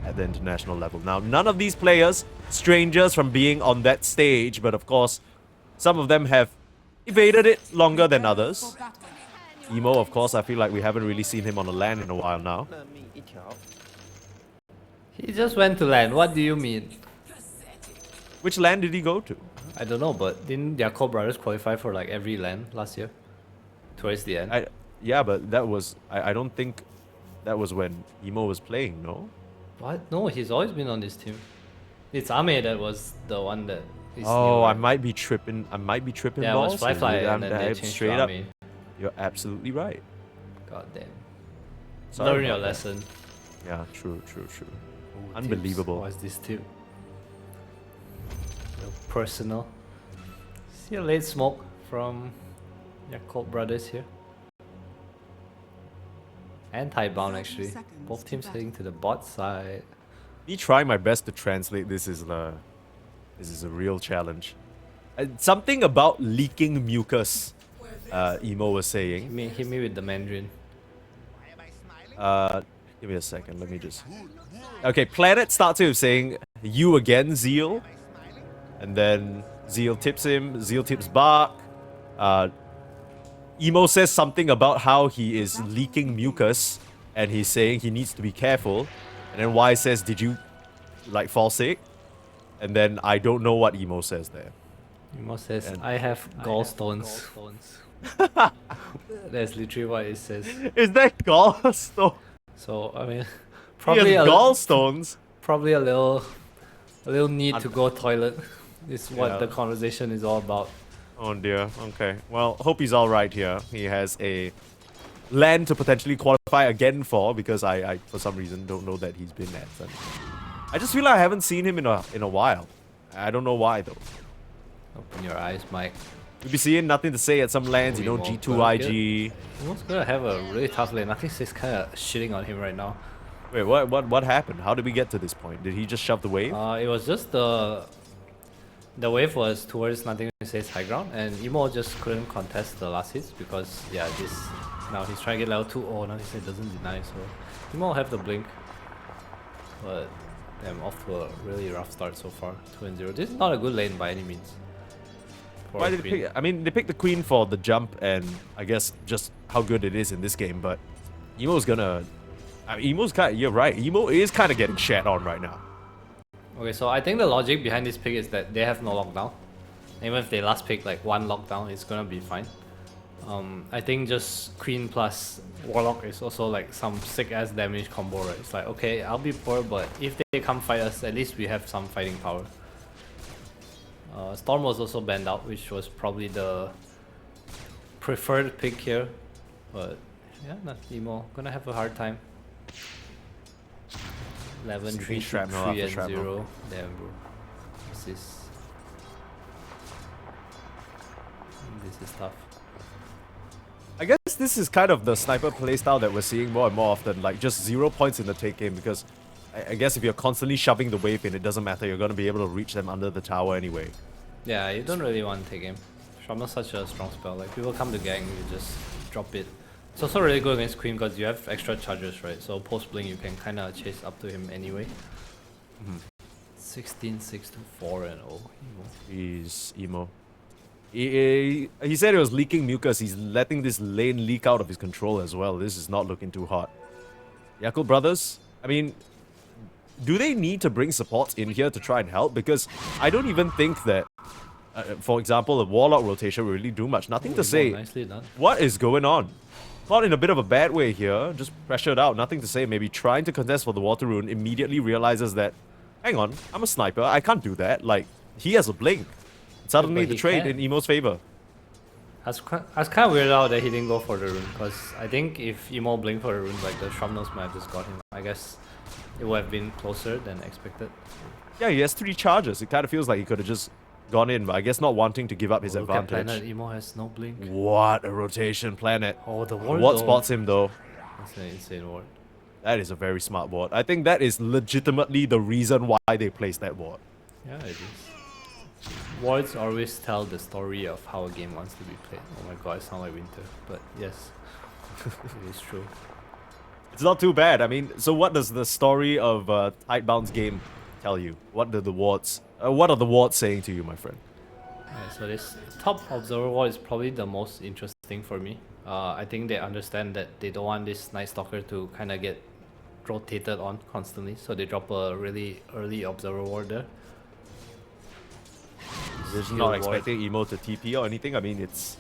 at the international level. Now, none of these players, strangers from being on that stage, but of course, some of them have evaded it longer than others. Emo, of course, I feel like we haven't really seen him on the LAN in a while now. He just went to LAN, what do you mean? Which LAN did he go to? I don't know, but didn't Yakult brothers qualify for like every LAN last year? Towards the end? Yeah, but that was... I don't think that was when Emo was playing, no? What? No, he's always been on this team. It's Ame that was the one that is Oh, new, I right? might be tripping. Yeah, it was balls. Fly and then they changed straight to up. Ame. You're absolutely right. God damn. Sorry Learn your about that. lesson. Yeah, true. Ooh, Unbelievable. Tips. What's this tip? Personal. See a late smoke from Yakult brothers here. And Tidebound actually. Both teams heading to the bot side. Me trying my best to translate this is a real challenge. Something about leaking mucus. Emo was saying. Hit me with the Mandarin. Give me a second. Let me just. Okay, Planet starts with saying "you again, Zeal," and then Zeal tips him. Zeal tips back. Emo says something about how he is leaking mucus, and he's saying he needs to be careful. And then Y says, "Did you like fall sick?" And then I don't know what Emo says there. Emo says, I have gallstones. That's literally what it says. Is that gallstone? So I mean, Probably gallstones. probably a little need to go toilet. Is what the conversation is all about. Oh dear. Okay. Well, hope he's all right here. He has a LAN to potentially qualify again for, because I for some reason don't know that he's been at. I just feel like I haven't seen him in a while. I don't know why though. Open your eyes, Mike. We'll be seeing nothing to say at some LANs, you know, Emo G2 IG. He's gonna have a really tough lane. Nothing is kind of shitting on him right now. Wait, what happened? How did we get to this point? Did he just shove the wave? It was just the wave was towards Nothing Says high ground, and Emo just couldn't contest the last hits because now he's trying to get level 2. Oh, Nothing Says doesn't deny, so Emo will have the blink. But I'm off to a really rough start so far. 2-0. This is not a good lane by any means. Why did they pick? I mean, they picked the queen for the jump and I guess just how good it is in this game. But Emo's gonna. I mean, Emo's kind. You're right. Emo is kind of getting shat on right now. Okay, so I think the logic behind this pick is that they have no lockdown. Even if they last pick like one lockdown, it's gonna be fine. I think just Queen plus Warlock is also like some sick ass damage combo, right? It's like, okay, I'll be poor, but if they come fight us, at least we have some fighting power. Storm was also banned out, which was probably the preferred pick here. But yeah, not Emo. Gonna have a hard time. 11, 3, 3 and 0. Damn, bro. What's this? This is tough. I guess this is kind of the sniper playstyle that we're seeing more and more often, like just 0 points in the take game, because I guess if you're constantly shoving the wave in, it doesn't matter, you're going to be able to reach them under the tower anyway. Yeah, you don't really want to take game. Shamna's such a strong spell, like people come to gang, you just drop it. It's also really good against Queen because you have extra charges, right? So post blink you can kind of chase up to him anyway. 16, 6 to 4 and 0. He's Emo. He said it was leaking mucus. He's letting this lane leak out of his control as well. This is not looking too hot. Yakult brothers, I mean, do they need to bring supports in here to try and help? Because I don't even think that, for example, a Warlock rotation will really do much. Nothing to say. Nicely done. What is going on? Caught in a bit of a bad way here. Just pressured out. Nothing to say. Maybe trying to contest for the Water Rune. Immediately realizes that, hang on, I'm a sniper. I can't do that. Like, he has a blink. Suddenly the trade in Emo's favor. I was kind of weirded out that he didn't go for the rune, because I think if Emo blinked for the rune, like the Shrumnels might have just got him. I guess it would have been closer than expected. Yeah, he has 3 charges. It kind of feels like he could have just gone in, but I guess not wanting to give up his advantage. Planet, Emo has no blink. What a rotation, Planet. Oh, the ward What though. spots him though? That's an insane ward. That is a very smart ward. I think that is legitimately the reason why they placed that ward. Yeah, it is. Wards always tell the story of how a game wants to be played. Oh my god, I sound like Winter. But yes, it is true. It's not too bad. I mean, so what does the story of Tidebound's game tell you? What are the wards saying to you, my friend? Alright, so this top observer ward is probably the most interesting for me. I think they understand that they don't want this Night Stalker to kind of get rotated on constantly, so they drop a really early observer ward there. They're just Skill not ward. expecting Emo to TP or anything. I mean, it's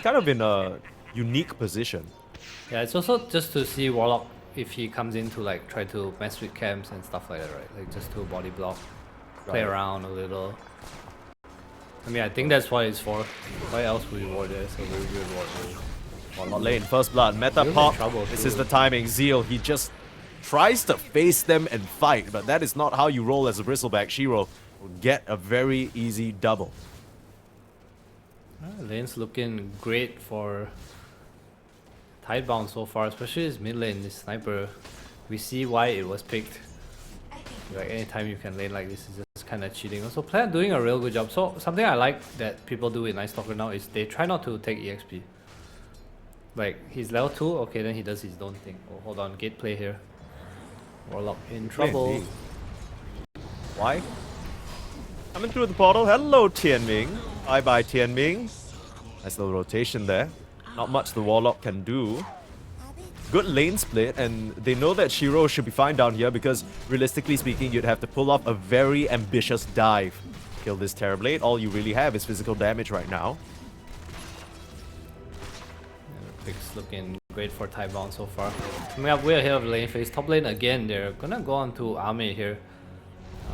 kind of in a unique position. Yeah, it's also just to see Warlock if he comes in to like try to mess with camps and stuff like that, right? Like just to body block, play Right. around a little. I mean, I think that's what it's for. Why else would you ward there? It's a very good ward. Bot lane, first blood, meta He's in pop. trouble This too. is the timing. Zeal, he just tries to face them and fight, but that is not how you roll as a bristleback. Shiro will get a very easy double. Lane's looking great for Tidebound so far, especially his mid lane, this sniper. We see why it was picked. Like anytime you can lane like this is just kind of cheating. Also, player doing a real good job. So something I like that people do with Night Stalker now is they try not to take EXP. Like he's level 2, okay, then he does his own thing. Oh, hold on, gate play here. Warlock in trouble. Indeed. Why? Coming through the portal. Hello, Tianming. Bye-bye, Tianming. Nice little rotation there. Not much the Warlock can do. Good lane split, and they know that Shiro should be fine down here because, realistically speaking, you'd have to pull off a very ambitious dive. Kill this Terrorblade. All you really have is physical damage right now. Picks looking great for Tidebound so far. Coming up, we're ahead of lane phase. Top lane again, they're gonna go on to Ame here.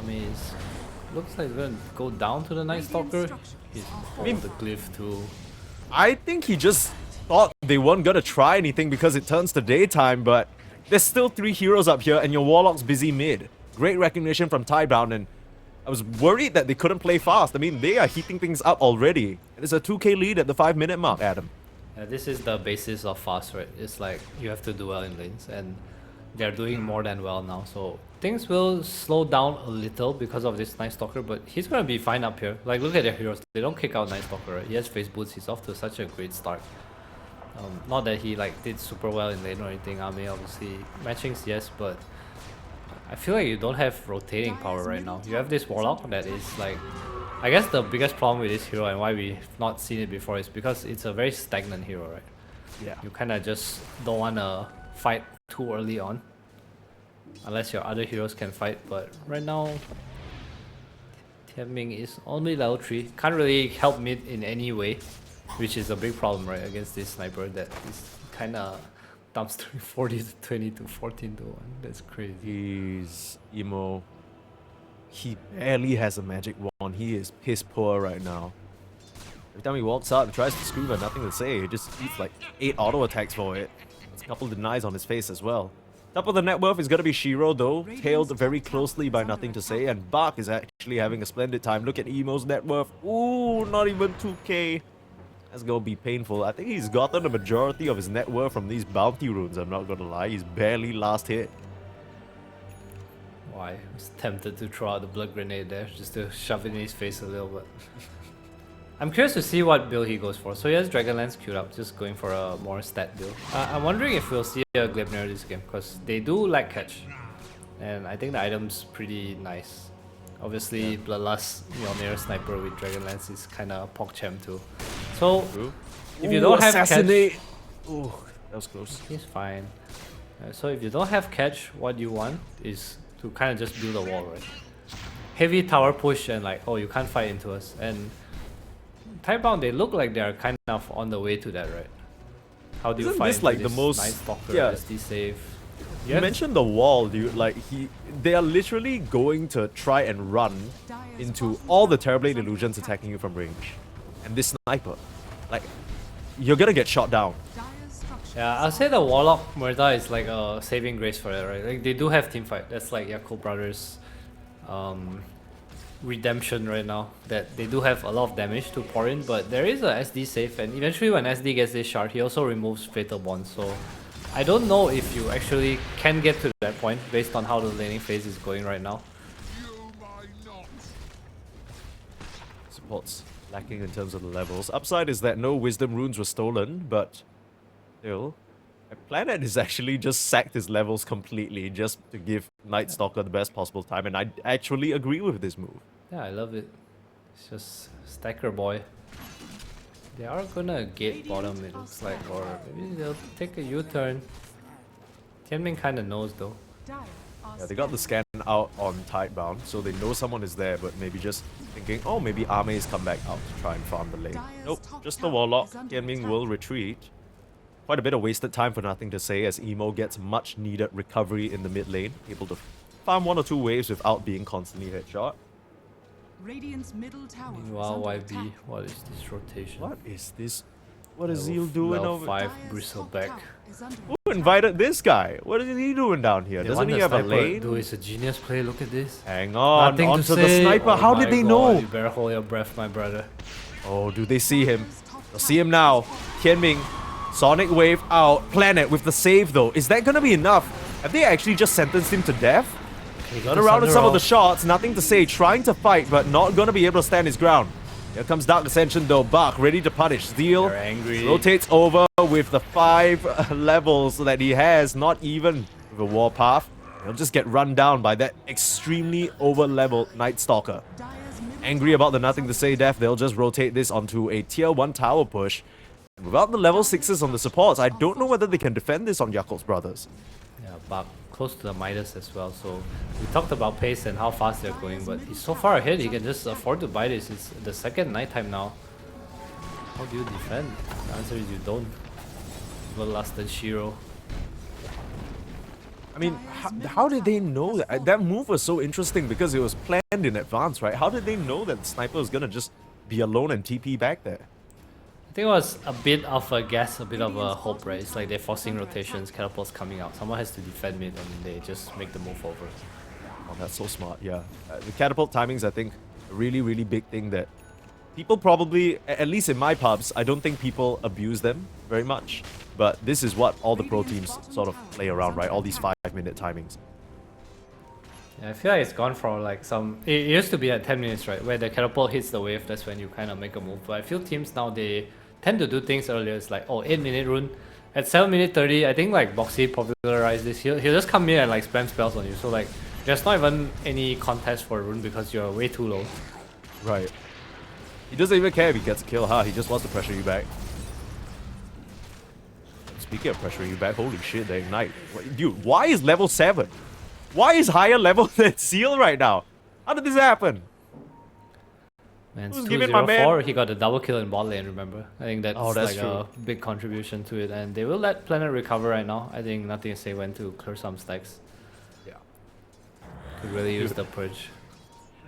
Ame is... looks like they're gonna go down to the Night Stalker. He's holding the glyph too. I think he just thought they weren't gonna try anything because it turns to daytime, but there's still 3 heroes up here and your Warlock's busy mid. Great recognition from Tidebound, and I was worried that they couldn't play fast. I mean, they are heating things up already. It's a 2k lead at the 5-minute mark, Adam. Yeah, this is the basis of fast, right? It's like you have to do well in lanes, and they're doing more than well now. So things will slow down a little because of this Night Stalker, but he's gonna be fine up here. Like, look at their heroes. They don't kick out Night Stalker, right? He has face boots. He's off to such a great start. Not that he like did super well in lane or anything. I mean, obviously matching yes, but I feel like you don't have rotating power right now. You have this Warlock that is like, I guess the biggest problem with this hero and why we've not seen it before is because it's a very stagnant hero, right? Yeah. You kind of just don't want to fight too early on, unless your other heroes can fight. But right now, Tianming is only level 3. Can't really help mid in any way, which is a big problem, right? Against this sniper that is kind of dumps 40 to 20 to 14 to 1. That's crazy. He's Emo. He barely has a magic wand. He is piss poor right now. Every time he walks out and tries to scream, but nothing to say. He just eats like 8 auto attacks for it. There's a couple denies on his face as well. Top of the net worth is going to be Shiro though, tailed very closely by nothing to say, and Bach is actually having a splendid time. Look at Emo's net worth. Ooh, not even 2k. That's going to be painful. I think he's gotten a majority of his net worth from these bounty runes, I'm not going to lie. He's barely last hit. Why? I was tempted to throw out the blood grenade there just to shove it in his face a little bit. I'm curious to see what build he goes for. So he has Dragonlance queued up, just going for a more stat build. I'm wondering if we'll see a Glibnir this game, because they do lack catch. And I think the item's pretty nice. Obviously, Bloodlust, Mjolnir Sniper with Dragonlance is kind of PogChamp too. So, if you don't have assassinate. catch... Ooh, that was close. He's fine. So if you don't have catch, what you want is to kind of just build a wall, right? Heavy tower push and like, oh, you can't fight into us. And Tidebound, they look like they're kind of on the way to that, right? How do you Isn't fight this into like this the most- Night Stalker, yeah. SD save? You mentioned the wall, dude. Like, they are literally going to try and run into all the Terrorblade illusions attacking you from range. And this sniper, like, you're gonna get shot down. Yeah, I'll say the Warlock Murder is like a saving grace for that, right? Like they do have teamfight. That's like Yakult brothers' redemption right now. That they do have a lot of damage to pour in, but there is a SD save, and eventually when SD gets this shard, he also removes Fatal Bond. So I don't know if you actually can get to that point based on how the laning phase is going right now. Support's lacking in terms of the levels. Upside is that no wisdom runes were stolen, but still, Planet has actually just sacked his levels completely just to give Night Stalker the best possible time, and I actually agree with this move. Yeah, I love it. It's just Stacker Boy. They are gonna gate bottom, it looks like, or maybe they'll take a U-turn. Tianming kinda knows though. Yeah, they got the scan out on Tidebound, so they know someone is there, but maybe just thinking, oh, maybe Ame's come back out to try and farm the lane. Nope, just the Warlock. Tianming will retreat. Quite a bit of wasted time for Nothing to Say as Emo gets much needed recovery in the mid lane, able to farm 1 or 2 waves without being constantly headshot. Meanwhile, YB, what is this rotation? What is this? What is Zeal doing level over 5 Bristleback. Who invited this guy? What is he doing down here? Doesn't he have a lane? Dude, it's a genius play, look at this. Hang on, Nothing onto to the say. sniper. Oh How did my they God, know? You better hold your breath, my brother. Oh, do they see him? They'll see him now. Tianming, Sonic Wave out. Planet with the save though. Is that gonna be enough? Have they actually just sentenced him to death? Got around with some of the shots. Nothing to Say, trying to fight, but not gonna be able to stand his ground. Here comes Dark Ascension though. Bach ready to punish. Zeal They're angry. rotates over with the 5 levels that he has. Not even with a warpath. He'll just get run down by that extremely over-leveled Night Stalker. Angry about the Nothing to Say death, they'll just rotate this onto a tier 1 tower push. Without the level 6s on the supports, I don't know whether they can defend this on Yakult's brothers. Yeah, but close to the Midas as well, so we talked about pace and how fast they're going, but he's so far ahead he can just afford to buy this. It's the second nighttime now. How do you defend? The answer is you don't. Well, last than Shiro. I mean, how did they know that? That move was so interesting because it was planned in advance, right? How did they know that the sniper was gonna just be alone and TP back there? I think it was a bit of a guess, a bit of a hope, right? It's like they're forcing rotations, catapults coming out. Someone has to defend mid and they just make the move over. Oh, that's so smart, yeah. The catapult timings, I think, a really, really big thing that people probably, at least in my pubs, I don't think people abuse them very much. But this is what all the pro teams sort of play around, right? All these 5-minute timings. Yeah, I feel like it's gone for like some... It used to be at 10 minutes, right? Where the catapult hits the wave, that's when you kind of make a move. But I feel teams now, they tend to do things earlier. It's like, oh, 8-minute rune. At 7-minute 30, I think like Boxy popularized this. He'll just come in and like spam spells on you. So like, there's not even any contest for a rune because you're way too low. Right. He doesn't even care if he gets a kill, huh? He just wants to pressure you back. Speaking of pressuring you back, holy shit, they ignite. Dude, why is level 7? Why is higher level than Seal right now? How did this happen? Man, it's Who's giving my man- 2-0-4. He got a double kill in bot lane, remember? I think that's, Oh, that's like true. a big contribution to it. And they will let Planet recover right now. I think Nothing to Say when to clear some stacks. Yeah. Could really use the purge.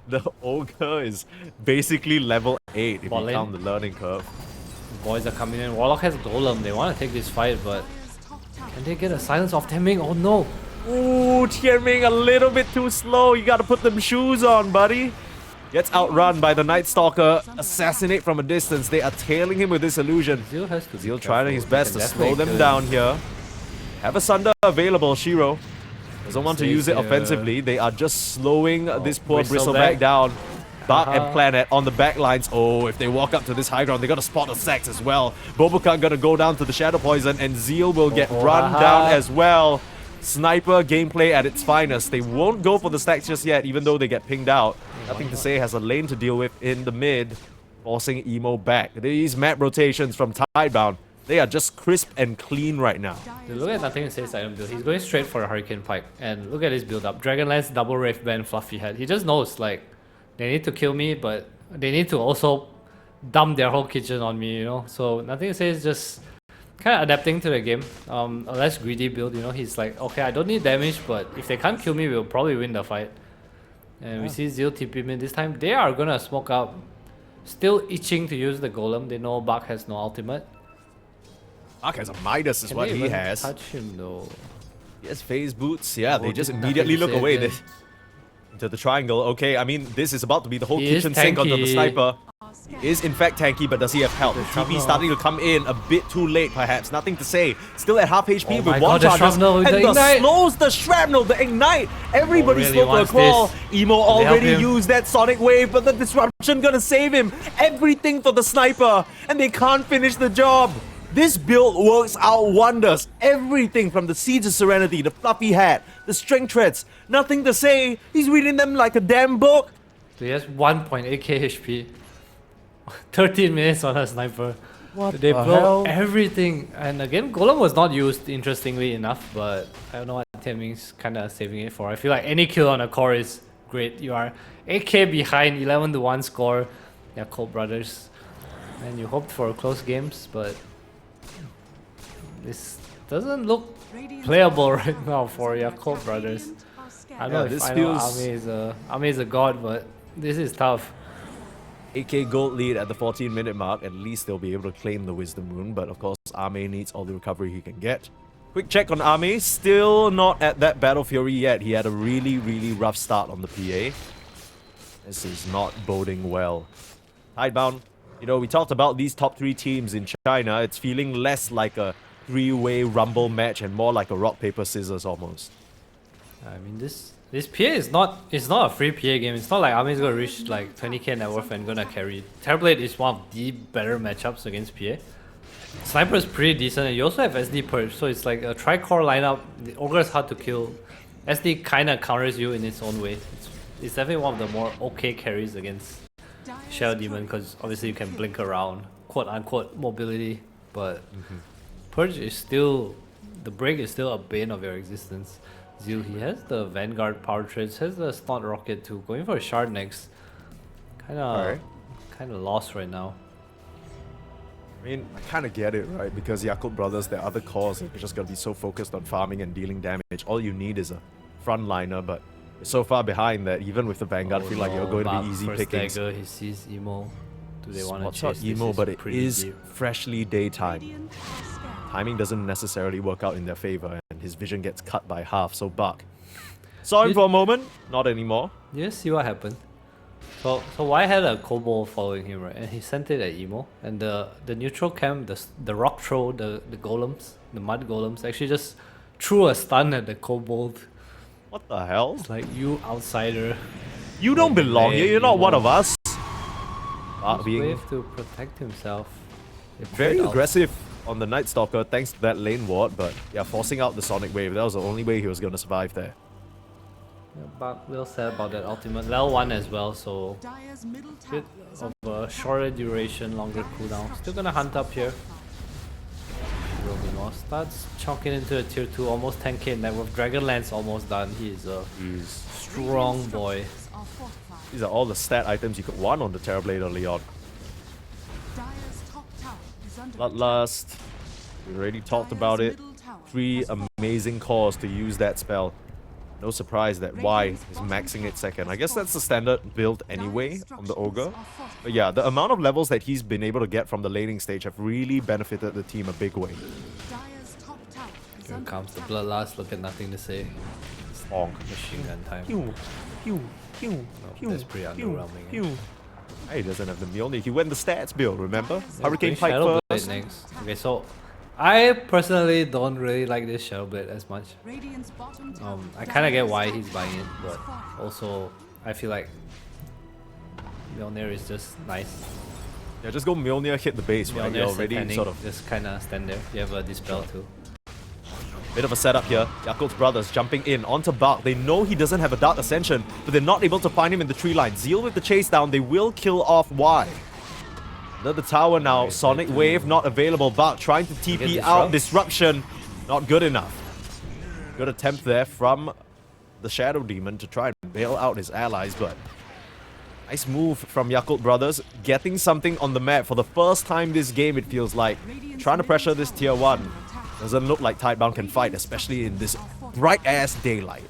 The Ogre is basically level 8 if Bot you lane. count the learning curve. Boys are coming in. Warlock has Golem. They want to take this fight, but can they get a silence off Tianming? Oh no! Ooh, Tianming a little bit too slow. You gotta put them shoes on, buddy. Gets outrun by the Night Stalker. Assassinate from a distance. They are tailing him with this illusion. Zeal has to Zeal be trying careful. his best He to can slow definitely them kill down here. Have a Sunder available, Shiro. Doesn't want to use it Says, offensively. They are just slowing this poor Bristleback. Bristleback down. Bach and Planet on the back lines. Oh, if they walk up to this high ground, they gotta spot the sacks as well. Bobokan gonna go down to the Shadow Poison, and Zeal will get run down as well. Sniper gameplay at its finest. They won't go for the stacks just yet, even though they get pinged out. Nothing to Say has a lane to deal with in the mid, forcing Emo back. These map rotations from Tidebound, they are just crisp and clean right now. Dude, look at Nothing to Say's item build. He's going straight for a Hurricane Pike. And look at his build up. Dragonlance, double Wraith Band, Fluffy Head. He just knows, like, they need to kill me, but they need to also dump their whole kitchen on me, you know? So Nothing to Say is just kind of adapting to the game. A less greedy build, you know? He's like, okay, I don't need damage, but if they can't kill me, we'll probably win the fight. And we see Zeal TP mid this time. They are gonna smoke out. Still itching to use the Golem. They know Bach has no ultimate. Bach has a Midas is Can what they he even has. touch him though? He has phase boots. Yeah, they Oh, just Nothing immediately to look Say away. again. Into the triangle. Okay, I mean, this is about to be the whole He is kitchen sink onto the tanky. sniper. He is in fact tanky, but does he have help? The TP shrapnel. starting to come in a bit too late, perhaps. Nothing to Say. Still at half HP Oh with my one God, the charges. shrapnel with And the the ignite. slows the shrapnel, the ignite. Everybody really slow for a wants crawl. this. Emo Can they help already him? used that sonic wave, but the disruption gonna save him. Everything for the sniper, and they can't finish the job. This build works out wonders. Everything from the Seeds of Serenity, the Fluffy Hat, the Strength Treads. Nothing to say. He's reading them like a damn book. So he has 1.8k HP. 13 minutes on a sniper. What They the blow hell? everything. And again, Golem was not used, interestingly enough, but I don't know what Tianming's kind of saving it for. I feel like any kill on a core is great. You are 8k behind, 11-1 score. Yakult brothers. And you hoped for close games, but this doesn't look playable right now for Yakult brothers. I know this I know feels- Ame is a god, but this is tough. 8k gold lead at the 14-minute mark. At least they'll be able to claim the Wisdom Rune, but of course Ame needs all the recovery he can get. Quick check on Ame, still not at that Battle Fury yet. He had a really rough start on the PA. This is not boding well. Tidebound, you know, we talked about these top 3 teams in China. It's feeling less like a 3-way rumble match and more like a rock, paper, scissors almost. I mean, this PA is not a free PA game. It's not like Ame's gonna reach like 20k net worth and gonna carry. Terrorblade is one of the better matchups against PA. Sniper is pretty decent, and you also have SD purge, so it's like a tri-core lineup. The Ogre is hard to kill. SD kinda counters you in its own way. It's definitely one of the more okay carries against Shadow Demon, because obviously you can blink around, quote unquote mobility, but Purge is still, the break is still a bane of your existence. Zeal, he has the Vanguard power trades, has the Snot Rocket too, going for a shard next. Kinda lost right now. I mean, I kind of get it, right? Because Yakult brothers, their other cores, they're just going to be so focused on farming and dealing damage. All you need is a frontliner, but you're so far behind that even with the Vanguard, I feel like you're going to be easy first pickings. dagger, he sees Emo. Do they want to What's chase not emo, this? but it Pretty is deep. freshly daytime. Timing doesn't necessarily work out in their favor, and his vision gets cut by half, so Buck. Saw him for a moment, not anymore. You see what happened. So Y had a kobold following him, right? And he sent it at Emo. And the neutral camp, the rock throw, the golems, the mud golems, actually just threw a stun at the kobold. What the hell? It's like, you outsider. You don't belong here, you're not one of us. Buck He's being brave to protect himself. They very played out. aggressive on the Night Stalker thanks to that lane ward, but yeah, forcing out the Sonic Wave, that was the only way he was going to survive there. Yeah, but we'll say about that ultimate. Level 1 as well, so bit of a shorter duration, longer cooldown. Still gonna hunt up here. Robin starts chunking into a tier 2, almost 10k net worth. Dragonlance almost done. He's a strong boy. These are all the stat items you could want on the Terrorblade early on. Bloodlust, we already talked about it. 3 amazing cores to use that spell. No surprise that Y is maxing it second. I guess that's the standard build anyway on the Ogre. But yeah, the amount of levels that he's been able to get from the laning stage have really benefited the team a big way. Here comes the Bloodlust. Look at nothing to say. Bonk. Machine gun time. Pew, pew, pew, No, pew, that's pretty pew, underwhelming. pew. He doesn't have the Mjolnir. He went the stats build, remember? Yeah, Hurricane going Pike Shadow first. Blade next. Okay, so I personally don't really like this Shadow Blade as much. I kind of get why he's buying it, but also I feel like Mjolnir is just nice. Yeah, just go Mjolnir, hit the base, right? You're Mjolnir already satanic, sort of just kind of stand there. You have a Dispel too. bit of a setup here. Yakult's brothers jumping in onto Bark. They know he doesn't have a Dark Ascension, but they're not able to find him in the tree line. Zeal with the chase down. They will kill off Y. Another tower now. Right, Sonic Wave not available. Bark trying to TP out. Disruption not good enough. Good attempt there from the Shadow Demon to try and bail out his allies, but nice move from Yakult brothers. Getting something on the map for the first time this game, it feels like. Trying to pressure this tier 1. Doesn't look like Tidebound can fight, especially in this bright-ass daylight.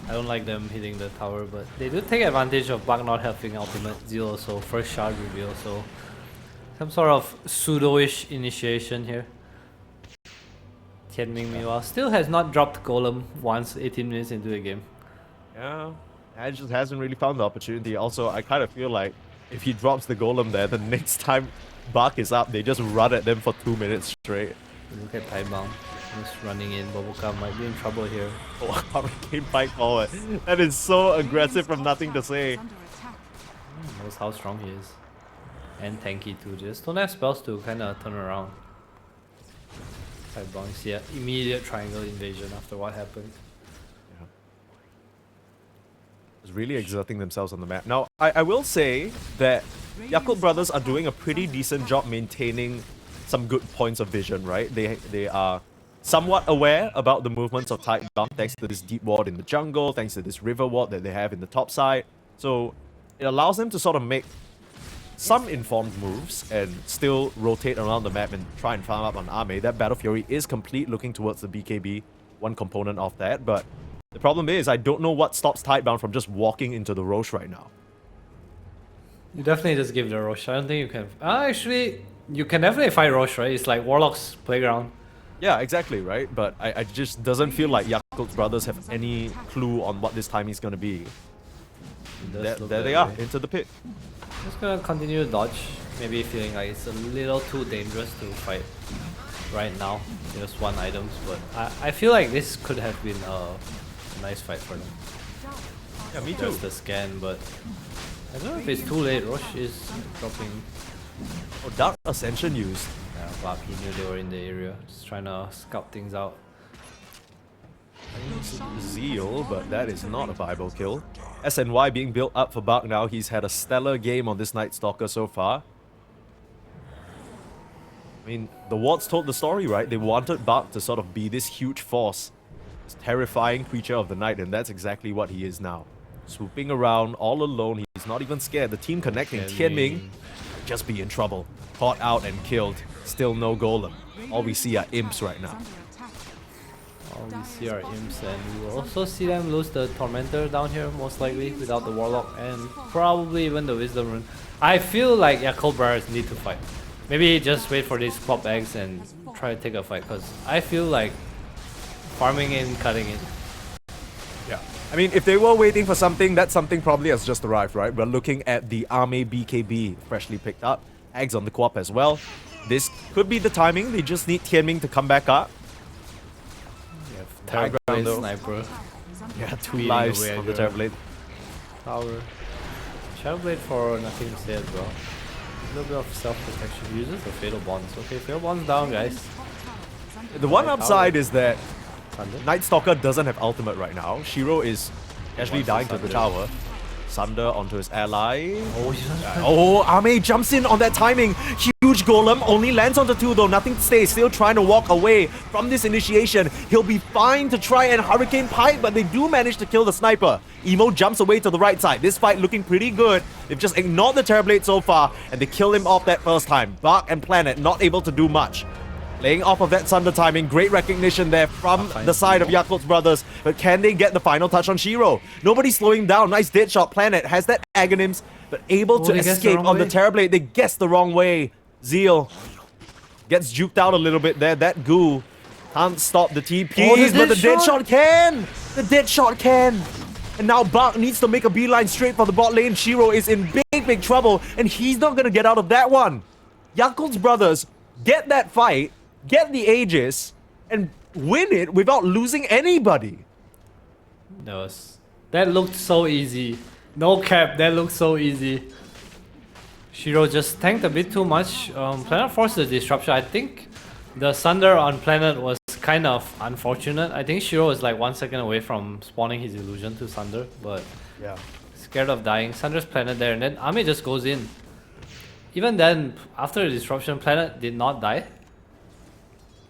I don't like them hitting the tower, but they do take advantage of Bug not helping ultimate. Zeal also, first shard reveal, so some sort of pseudo-ish initiation here. Tianming meanwhile still has not dropped Golem once 18 minutes into the game. Yeah, it just hasn't really found the opportunity. Also, I kind of feel like if he drops the Golem there, the next time Bark is up, they just run at them for 2 minutes straight. Look at Tidebound, just running in. Boboka might be in trouble here. Oh, Hurricane Pike forward. That is so aggressive from nothing to say. Knows how strong he is. And tanky too. Just don't have spells to kind of turn around. Tidebound, yeah, immediate triangle invasion after what happened. Yeah. Just really exerting themselves on the map. Now, I will say that Yakult brothers are doing a pretty decent job maintaining some good points of vision, right? They are somewhat aware about the movements of Tidebound thanks to this deep ward in the jungle, thanks to this river ward that they have in the top side. So it allows them to sort of make some informed moves and still rotate around the map and try and farm up on Ame. That Battle Fury is complete, looking towards the BKB, one component of that, but the problem is I don't know what stops Tidebound from just walking into the Roche right now. You definitely just give the Roche. I don't think you can. Actually, you can definitely fight Roche, right? It's like Warlock's playground. Yeah, exactly, right? But I just doesn't feel like Yakult brothers have any clue on what this timing is going to be. There they are, into the pit. Just gonna continue to dodge. Maybe feeling like it's a little too dangerous to fight right now. Just one items, but I feel like this could have been a nice fight for them. Yeah, me too. Just the scan, but I don't know if it's too late. Roche is dropping. Oh, Dark Ascension used. Yeah, but he knew they were in the area, just trying to scout things out. Zeal, but that is not a viable kill. SNY being built up for Buck now. He's had a stellar game on this Night Stalker so far. I mean, the wards told the story, right? They wanted Buck to sort of be this huge force, this terrifying creature of the night, and that's exactly what he is now. Swooping around all alone, he's not even scared. The team connecting, Tianming just be in trouble. Caught out and killed. Still no golem. All we see are imps right now. All we see are imps, and we will also see them lose the Tormentor down here, most likely, without the Warlock, and probably even the Wisdom Rune. I feel like Yakult brothers need to fight. Maybe just wait for these pop eggs and try to take a fight, because I feel like farming in, cutting in. Yeah. I mean, if they were waiting for something, that something probably has just arrived, right? We're looking at the Ame BKB freshly picked up. Eggs on the co-op as well. This could be the timing. They just need Tianming to come back up. Terrorblade Sniper. Yeah, two Beating lives away on the Aggro. Terrorblade. Power. Shadowblade for nothing to say as well. A little bit of self-protection. Uses the Fatal Bonds. Okay, Fatal Bonds down, guys. The one upside is that Thunder. Night Stalker doesn't have ultimate right now. Shiro is actually dying to the tower. Sunder onto his ally. Oh, he doesn't. Oh, Ame jumps in on that timing. Huge golem, only lands on the 2 though, nothing to stay. Still trying to walk away from this initiation. He'll be fine to try and Hurricane Pipe, but they do manage to kill the sniper. Emo jumps away to the right side. This fight looking pretty good. They've just ignored the Terrorblade so far, and they kill him off that first time. Bark and Planet not able to do much. Laying off of that Sunder timing, great recognition there from the side of Yakult's brothers. But can they get the final touch on Shiro? Nobody's slowing down. Nice dead shot. Planet has that Aghanim's, but able to escape on the Terrorblade. They guessed the wrong way. Zeal gets juked out a little bit there. That goo can't stop the TPs, but the dead shot can! The dead shot can! And now Buck needs to make a beeline straight for the bot lane. Shiro is in big trouble, and he's not gonna get out of that one. Yakult's brothers get that fight, get the Aegis, and win it without losing anybody. That looked so easy. No cap, that looked so easy. Shiro just tanked a bit too much. Planet forced the disruption. I think the Sunder on Planet was kind of unfortunate. I think Shiro was like 1 second away from spawning his illusion to Sunder, but Yeah. scared of dying. Sunder's Planet there, and then Ame just goes in. Even then, after the disruption, Planet did not die.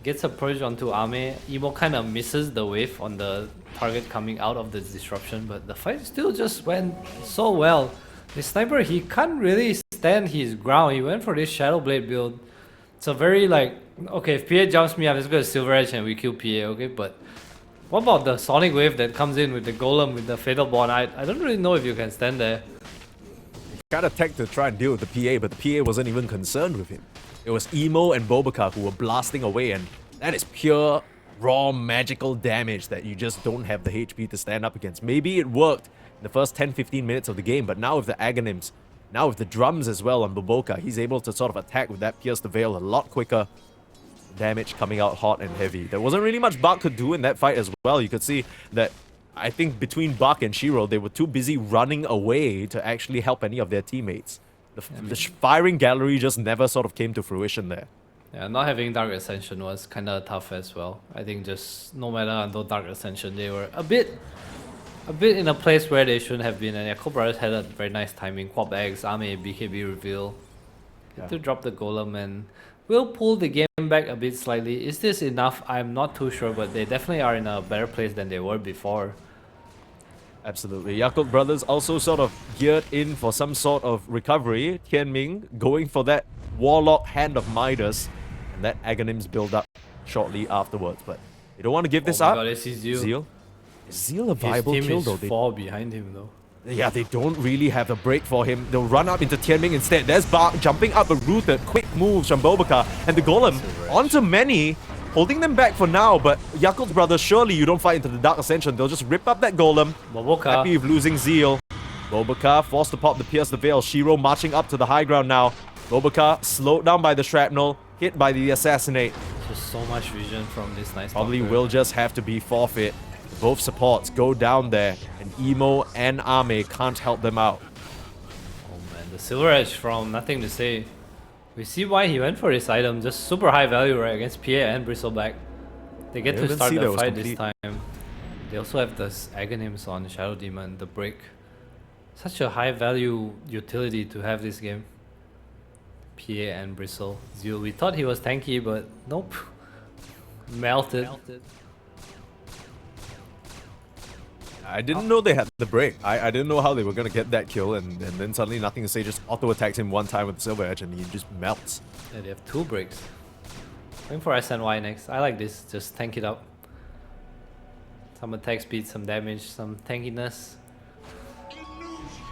Gets a purge onto Ame. Emo kind of misses the wave on the target coming out of the disruption, but the fight still just went so well. The sniper, he can't really stand his ground. He went for this Shadow Blade build. It's a very like, okay, if PA jumps me, I'm just going to Silver Edge and we kill PA, okay? But what about the Sonic Wave that comes in with the Golem, with the Fatal Bond? I don't really know if you can stand there. Kind of tech to try and deal with the PA, but the PA wasn't even concerned with him. It was Emo and Bobaka who were blasting away, and that is pure, raw, magical damage that you just don't have the HP to stand up against. Maybe it worked in the first 10-15 minutes of the game, but now with the Aghanims, now with the drums as well on Boboka, he's able to sort of attack with that Pierce the Veil a lot quicker. Damage coming out hot and heavy. There wasn't really much Buck could do in that fight as well. You could see that I think between Buck and Shiro, they were too busy running away to actually help any of their teammates. The firing gallery just never sort of came to fruition there. Yeah, not having Dark Ascension was kind of tough as well. I think just no matter under Dark Ascension, they were a bit in a place where they shouldn't have been. And Yakult Brothers had a very nice timing. Quad X, Army, BKB reveal. Get to drop the Golem and will pull the game back a bit slightly. Is this enough? I'm not too sure, but they definitely are in a better place than they were before. Absolutely. Yakult Brothers also sort of geared in for some sort of recovery. Tianming going for that Warlock Hand of Midas. And that Aghanims build up shortly afterwards. But they don't want to give this up. God, this is Zeal. Zeal? Is Zeal a viable His team kill is though? 4 behind him though. Yeah, they don't really have a break for him. They'll run up into Tianming instead. There's Bark jumping up a rooted quick moves from Bobaka. And the Golem onto many, holding them back for now. But Yakult Brothers, surely you don't fight into the Dark Ascension. They'll just rip up that Golem. Boboka. Happy with losing Zeal. Bobaka forced to pop the Pierce the Veil. Shiro marching up to the high ground now. Bobaka slowed down by the Shrapnel, hit by the Assassinate. Just so much vision from this nice Probably doctor. will just have to be forfeit. Both supports go down there, and Emo and Ame can't help them out. Oh man, the Silver Edge from Nothing to Say. We see why he went for this item, just super high value right against PA and Bristleback. They get to start the fight this time. They also have the Aghanims on Shadow Demon, the break. Such a high value utility to have this game. PA and Bristle. Zeal, we thought he was tanky, but nope. Melted. I didn't know they had the break. I didn't know how they were going to get that kill, and then suddenly Nothing to Say just auto-attacks him one time with the Silver Edge, and he just melts. Yeah, they have 2 breaks. Going for SNY next. I like this, just tank it up. Some attack speed, some damage, some tankiness.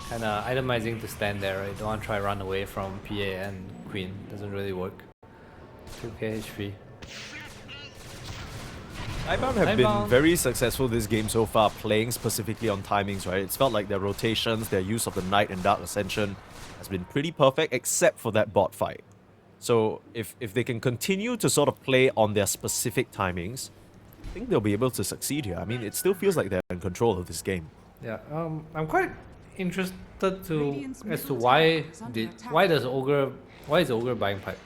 Kinda itemizing to stand there, right? Don't want to try run away from PA and Queen. Doesn't really work. 2k HP. Tidebound have been very successful this game so far, playing specifically on timings, right? It's felt like their rotations, their use of the Knight and Dark Ascension has been pretty perfect, except for that bot fight. So if they can continue to sort of play on their specific timings, I think they'll be able to succeed here. I mean, it still feels like they're in control of this game. Yeah, I'm quite interested as to why is Ogre buying pipe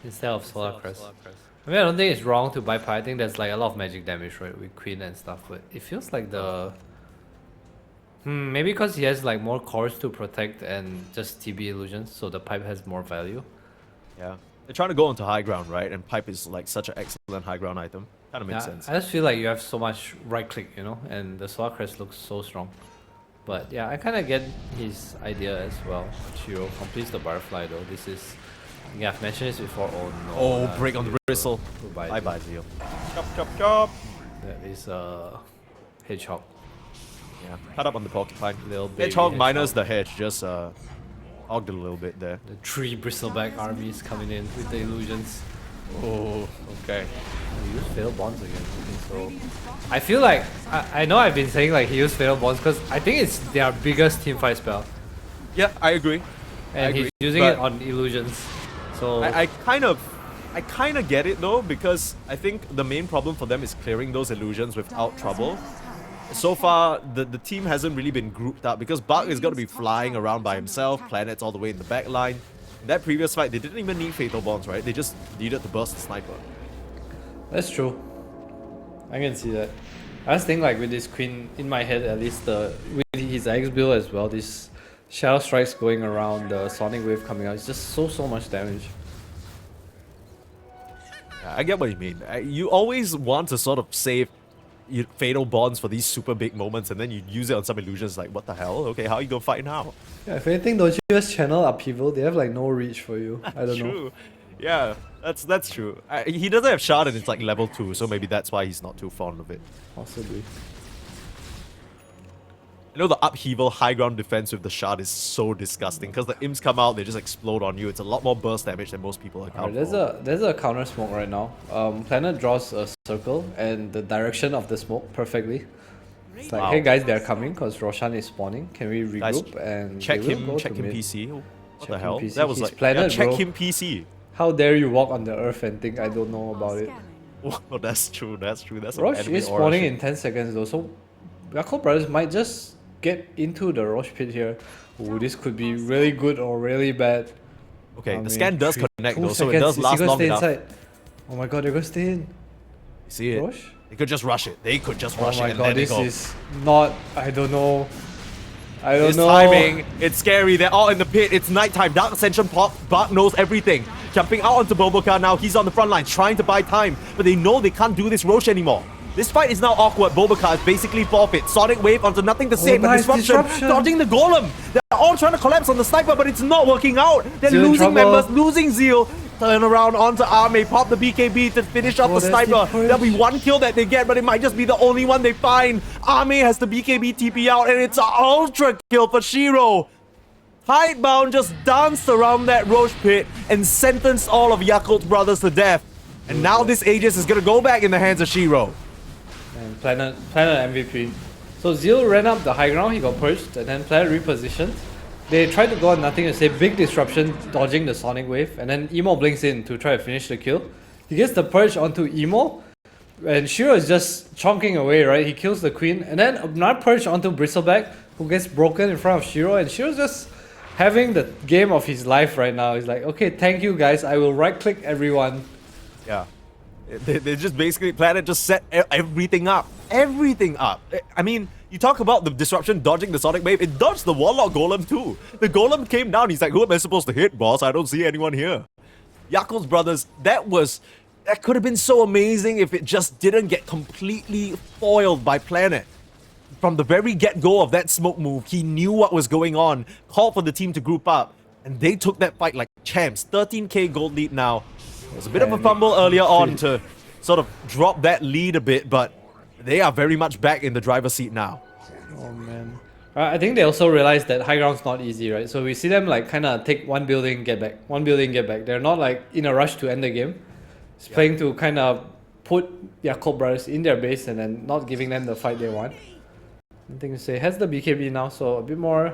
instead of Solar Crest? I mean, I don't think it's wrong to buy pipe. I think there's like a lot of magic damage, right, with Queen and stuff. But it feels like the maybe because he has like more cores to protect and just TB illusions, so the pipe has more value. Yeah, they're trying to go onto high ground, right? And pipe is like such an excellent high ground item. Kind of makes sense. I just feel like you have so much right click, you know, and the Solar Crest looks so strong. But yeah, I kind of get his idea as well. Shiro completes the butterfly though. This is, yeah, I've mentioned this before. Oh no. Oh, break on the bristle. Goodbye. Bye, Zeal. Chop, chop, chop. That is Hedgehog. Yeah, cut up on the porcupine. Little baby Hedgehog minus the hedge, just hogged it a little bit there. The 3 bristleback armies coming in with the illusions. Oh, okay. He used Fatal Bonds again. So I feel like I know I've been saying like he used Fatal Bonds because I think it's their biggest teamfight spell. Yeah, I agree. And he's using it on illusions. So I kind of get it though, because I think the main problem for them is clearing those illusions without trouble. So far, the team hasn't really been grouped up because Bark is going to be flying around by himself, planets all the way in the back line. In that previous fight, they didn't even need Fatal Bonds, right? They just needed to burst the sniper. that's true. I can see that. I just think like with this Queen in my head, at least with his X build as well, this Shadow Strikes going around, the Sonic Wave coming out, it's just so much damage. Yeah, I get what you mean. You always want to sort of save Fatal Bonds for these super big moments, and then you use it on some illusions like, what the hell? Okay, how are you gonna fight now? Yeah, if anything, don't you just channel Upheaval? They have like no reach for you. I don't know. True. Yeah, that's true. He doesn't have Shard and it's like level 2, so maybe that's why he's not too fond of it. Possibly. I know the Upheaval high ground defense with the Shard is so disgusting because the imps come out, they just explode on you. It's a lot more burst damage than most people account for. There's a counter smoke right now. Planet draws a circle and the direction of the smoke perfectly. It's like, hey guys, they're coming because Roshan is spawning. Can we regroup? Guys, and check they will him go to mid. PC. What Check the him hell? PC. That was He's like, planet, check bro. him PC. How dare you walk on the earth and think I don't know about it? Oh, that's true. That's true. That's Roche anime is aura spawning shit. in 10 seconds though, so Yakult Brothers might just get into the Roche pit here. Ooh, this could be really good or really bad. Okay, the scan does connect though, 2 so it does seconds. Is he last gonna long stay enough. inside? Oh my god, they're gonna stay in. You see it? Roche? They could just rush it. They could just Oh rush it my and god, let it this go. is not. I don't know. I don't This know. timing, it's scary. They're all in the pit. It's nighttime. Dark Ascension pop. Bart knows everything. Jumping out onto Boboka now. He's on the front line trying to buy time. But they know they can't do this Roche anymore. This fight is now awkward. Boboka is basically forfeit. Sonic Wave onto nothing to say but nice disruption. Dodging the Golem. They're all trying to collapse on the sniper, but it's not working out. They're Zeal in losing trouble. members, losing Zeal. Turn around onto Arme, pop the BKB to finish off the that's the sniper. push. There'll be one kill that they get, but it might just be the only one they find. Arme has the BKB TP out, and it's an ultra kill for Shiro. Tidebound just danced around that Roche pit and sentenced all of Yakult's brothers to death. And now this Aegis is gonna go back in the hands of Shiro. And Planet MVP. So Zeal ran up the high ground, he got purged, and then Planet repositioned. They tried to go on nothing to say, big disruption, dodging the Sonic Wave, and then Emo blinks in to try to finish the kill. He gets the purge onto Emo, and Shiro is just chonking away, right? He kills the Queen, and then another purge onto Bristleback, who gets broken in front of Shiro, and Shiro's just having the game of his life right now. He's like, okay, thank you guys, I will right-click everyone. Yeah. They just basically, Planet just set everything up. Everything up. I mean, you talk about the disruption dodging the Sonic Wave, it dodged the Warlock Golem too. The Golem came down, he's like, who am I supposed to hit, boss? I don't see anyone here. Yakult's brothers, that could have been so amazing if it just didn't get completely foiled by Planet. From the very get-go of that smoke move, he knew what was going on, called for the team to group up, and they took that fight like champs. 13k gold lead now. There was a bit of a fumble earlier on to sort of drop that lead a bit, but they are very much back in the driver's seat now. Oh man. I think they also realized that high ground's not easy, right? So we see them like kind of take one building, get back. One building, get back. They're not like in a rush to end the game. It's playing to kind of put Yakult brothers in their base and then not giving them the fight they want. Nothing to say. Has the BKB now, so a bit more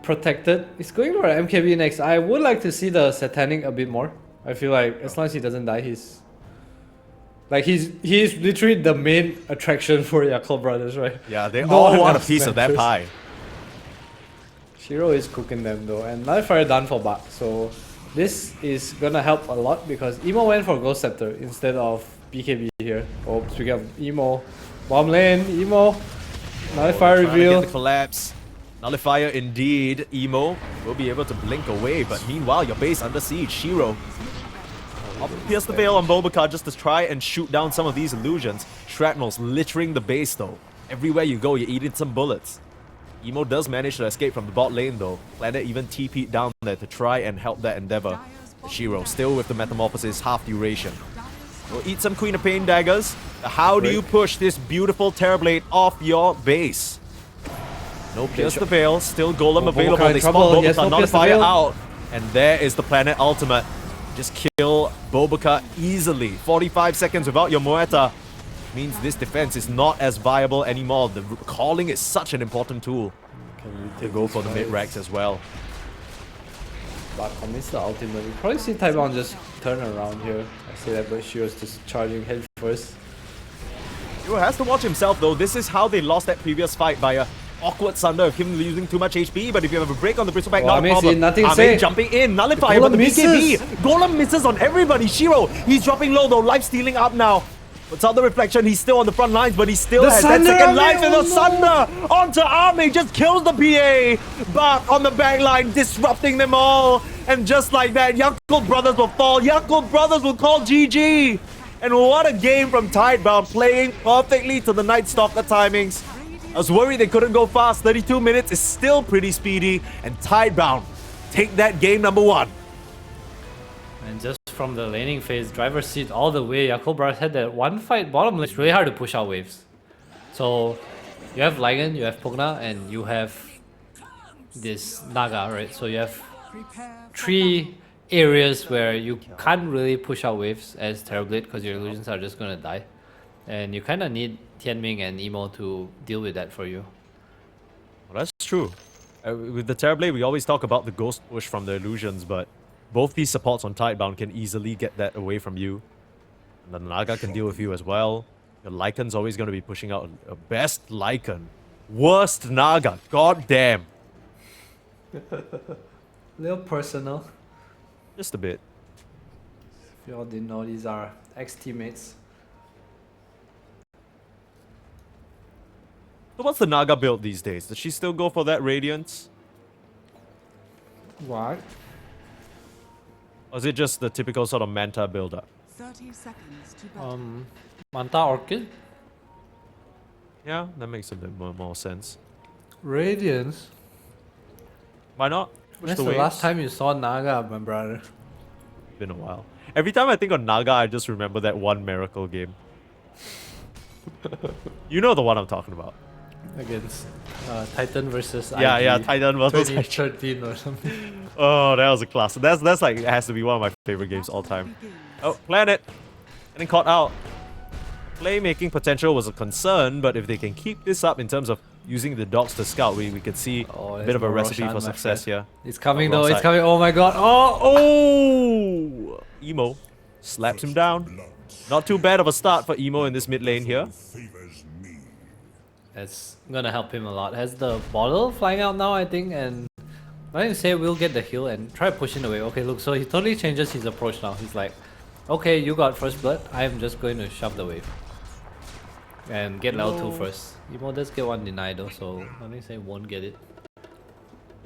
protected. It's going for an MKB next. I would like to see the Satanic a bit more. I feel like as long as he doesn't die, he's literally the main attraction for Yakult brothers, right? Yeah, they No all one want a else piece of that matters. pie. Shiro is cooking them though, and Qualifier done for Bak, so this is gonna help a lot because Emo went for Ghost Scepter instead of BKB here. Oh, speaking of Emo, bomb lane, Emo, Qualifier Trying to reveal. get the collapse. Nullifier indeed. Emo will be able to blink away, but meanwhile, your base under siege. Shiro pierce the veil on Boboka just to try and shoot down some of these illusions. Shrapnel's littering the base though. Everywhere you go, you're eating some bullets. Emo does manage to escape from the bot lane though. Planet even TP'd down there to try and help that endeavor. Shiro still with the Metamorphosis half duration. We'll eat some Queen of Pain daggers. How do you push this beautiful Terrorblade off your base? No Pierce the Veil, still Golem available. Boboka in They spot trouble. Boboka, Yes, no Pierce the Nullifier Veil. out. And there is the Planet Ultimate. Just kill Boboka easily. 45 seconds without your Muerta means this defense is not as viable anymore. The calling is such an important tool to go for the mid-racks as well. But commits the ultimate. We probably see Tidebound just turn around here. I say that, but Shiro's just charging head first. Shiro has to watch himself though. This is how they lost that previous fight by a awkward Sunder of him losing too much HP, but if you have a break on the Bristleback, not a Arme's problem. in, nothing to Arme say. jumping in, Nullifier, Golem but the BKB. misses. Golem misses on everybody. Shiro, he's dropping low though, life stealing up now. Puts out the reflection, he's still on the front lines, but he still The has that Sunder, second Arme, life, and the oh no. Sunder onto Arme, just kills the PA. Back on the back line, disrupting them all. And just like that, Yakult brothers will fall. Yakult brothers will call GG. And what a game from Tidebound, playing perfectly to the Night Stalker timings. I was worried they couldn't go fast. 32 minutes is still pretty speedy. And Tidebound take that game number 1. And just from the laning phase, driver's seat all the way, Yakult brothers had that one fight bottom lane. It's really hard to push out waves. So you have Lygan, you have Pugna, and you have this Naga, right? So you have 3 areas where you can't really push out waves as Terrorblade because your illusions are just gonna die. And you kind of need Tianming and Emo to deal with that for you. Well, that's true. With the Terrorblade, we always talk about the ghost push from the illusions, but both these supports on Tidebound can easily get that away from you. And the Naga can deal with you as well. Your Lycan's always going to be pushing out a best Lycan. Worst Naga. God damn. Little personal. Just a bit. If you all didn't know, these are ex-teammates. So what's the Naga build these days? Does she still go for that Radiance? What? Or is it just the typical sort of Manta build-up? 30 seconds to battle. Manta Orchid? Yeah, that makes a bit more sense. Radiance? Why not? Push When's the the waves. last time you saw Naga, my brother? Been a while. Every time I think of Naga, I just remember that one Miracle game. You know the one I'm talking about. Against Titan versus Yeah, IG. yeah, Titan versus 2013 or something. Oh, that was a classic. That's like, it has to be one of my favorite games all time. Oh, Planet! Getting caught out. Playmaking potential was a concern, but if they can keep this up in terms of using the dogs to scout, we could see Oh, a bit of a there's recipe Roshan, for my success friend. here. It's coming wrong though, it's side. coming. Oh my god. Oh! Oh! Emo slaps him down. Not too bad of a start for Emo in this mid lane here. It's gonna help him a lot. Has the bottle flying out now, I think, and I think say we'll get the heal and try pushing away. Okay, look, so he totally changes his approach now. He's like, okay, you got first blood. I'm just going to shove the wave and get level 2 first. Emo does get one denied though, so I think say won't get it.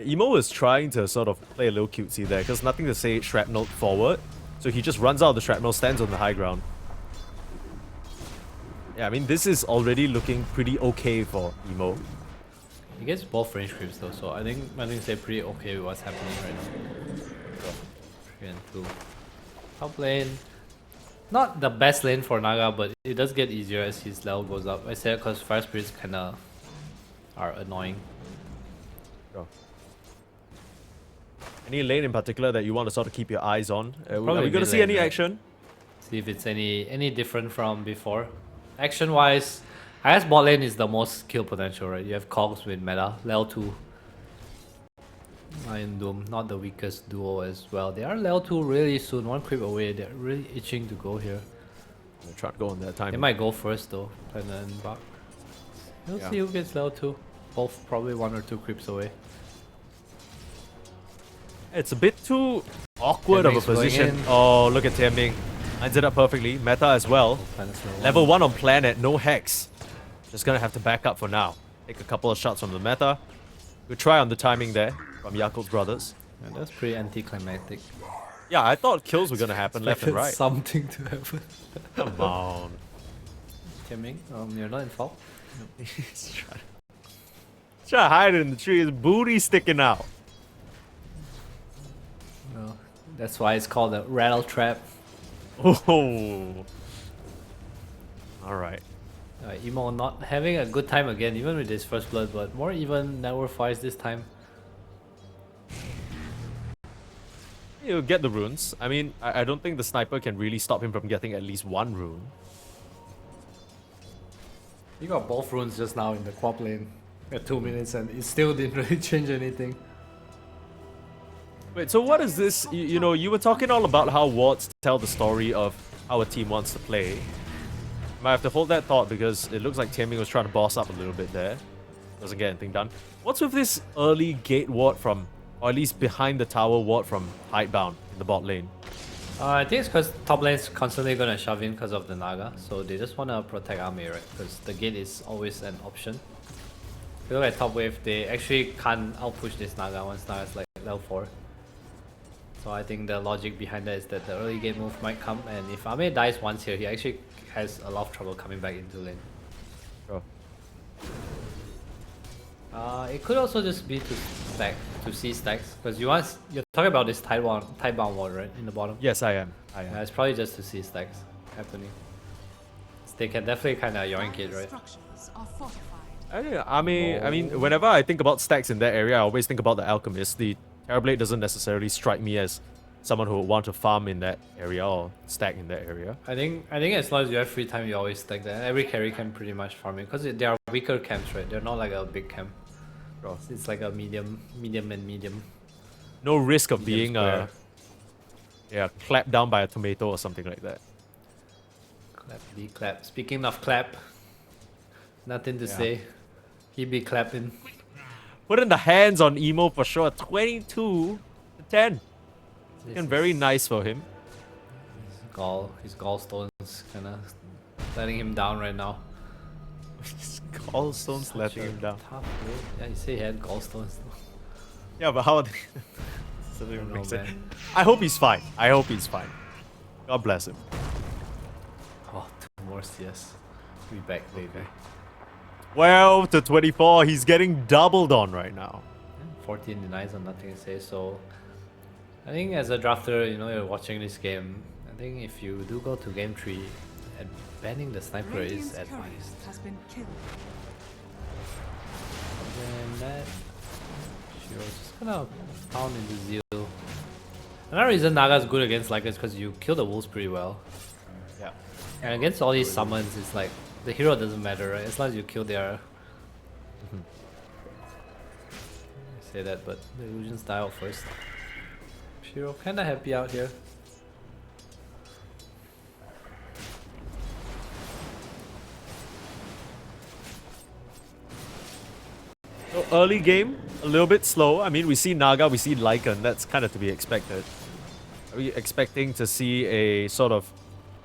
Emo is trying to sort of play a little cutesy there, because nothing to say shrapnel forward. So he just runs out of the shrapnel, stands on the high ground. Yeah, I mean, this is already looking pretty okay for Emo. He gets both range creeps though, so I think say pretty okay with what's happening right now. 3 and 2. Top lane. Not the best lane for Naga, but it does get easier as his level goes up. I say it because Fire Spirits kinda are annoying. Sure. Any lane in particular that you want to sort of keep your eyes on? Are we Probably going to see mid any lane, right? action? See if it's any different from before. Action wise, I guess bot lane is the most kill potential, right? You have Cogs with meta, level 2. Iron Doom, not the weakest duo as well. They are level 2 really soon, one creep away. They're really itching to go here. They're trying to go on that time. They might go first though, Planet and Buck. We'll Yeah. see who gets level 2. Both probably 1 or 2 creeps away. It's a bit too awkward of a Tianming's going position. in. Oh, look at Tianming. Lines it up perfectly. Meta as well. Planet's Level 1 on Planet, no Hex. Just gonna have to back up for now. Take a couple of shots from the meta. Good try on the timing there from Yakult brothers. Yeah, that's pretty anticlimactic. Yeah, I thought kills were gonna happen left and right. Something to happen. Come on. Tianming, you're not in fault. He's trying to hide in the tree. His booty sticking out. No, that's why it's called a rattle trap. Oh. Alright. Emo not having a good time again, even with his first blood, but more even network fights this time. He'll get the runes. I mean, I don't think the sniper can really stop him from getting at least one rune. He got both runes just now in the quad lane at 2 minutes and it still didn't really change anything. Wait, so what is this? You know, you were talking all about how wards tell the story of how a team wants to play. Might have to hold that thought because it looks like Tianming was trying to boss up a little bit there. Doesn't get anything done. What's with this early gate ward from, or at least behind the tower ward from Tidebound in the bot lane? I think it's because top lane's constantly gonna shove in because of the Naga, so they just wanna protect army, right? Because the gate is always an option. If you look at top wave, they actually can't outpush this Naga once Naga's like level 4. So I think the logic behind that is that the early gate move might come, and if Ame dies once here, he actually has a lot of trouble coming back into lane. Sure. It could also just be to see stacks, because you're talking about this Tidebound ward, right, in the bottom. Yes, I am. Yeah, it's probably just to see stacks happening. So they can definitely kind of yoink it, right? Structures are fortified. I mean, whenever I think about stacks in that area, I always think about the Alchemist. The Terrorblade doesn't necessarily strike me as someone who would want to farm in that area or stack in that area. I think as long as you have free time, you always stack that. Every carry can pretty much farm it, because they are weaker camps, right? They're not like a big camp. Sure. It's like a medium and medium. No risk of being square. clapped down by a tomato or something like that. Clap, be clap. Speaking of clap, nothing to say. He be clapping. Put in the hands on Emo for sure. 22 to 10. Looking very nice for him. His gallstones kind of letting him down right now. His gallstones letting him down. Tough build. Yeah, you say he had gallstones. Yeah, but how are they? Doesn't even make sense. I hope he's fine. I hope he's fine. God bless him. Oh, 2 more CS. We back, baby. 12 to 24. He's getting doubled on right now. 14 denies on nothing to say. So I think as a drafter, you're watching this game. I think if you do go to game 3, banning the sniper is advised. Has been killed. And that, she was just gonna pound into Zeal. Another reason Naga's good against Lyca is because you kill the wolves pretty well. Yeah. And against all these summons, it's like the hero doesn't matter, right? As long as you kill their. I say that, but the illusions die out first. Shiro kinda happy out here. So early game, a little bit slow. I mean, we see Naga, we see Lycan. That's kind of to be expected. Are we expecting to see a sort of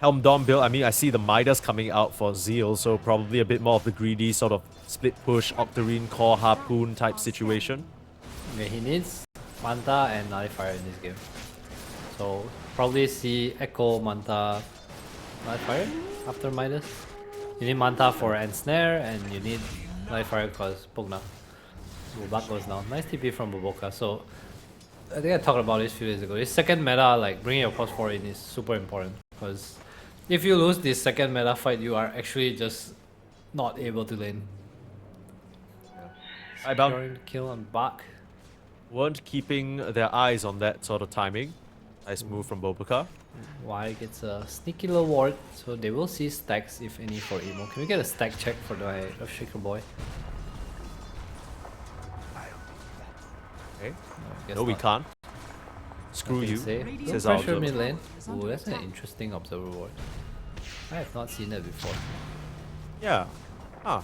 Helm Dom build? I mean, I see the Midas coming out for Zeal, so probably a bit more of the greedy sort of split push, Octarine, Core, Harpoon type situation. Yeah, he needs Manta and Nullifier in this game. So probably see Echo, Manta, Nullifier after Midas. You need Manta for Ensnare and you need Nullifier because Pugna. Bubak goes down. Nice TP from Buboka. So I think I talked about this a few days ago. This second meta, like bringing your cross 4 in is super important because if you lose this second meta fight, you are actually just not able to lane. Tidebound Kill on Bak. weren't keeping their eyes on that sort of timing. Nice move from Bobuka. Y gets a sneaky little ward, so they will see stacks if any for Emo. Can we get a stack check for the Earthshaker boy? Okay. Guess No, we not. can't. Screw Nothing you. to say. Says Don't our pressure observer. mid lane. Ooh, that's an interesting observer ward. I have not seen that before. Yeah. Huh.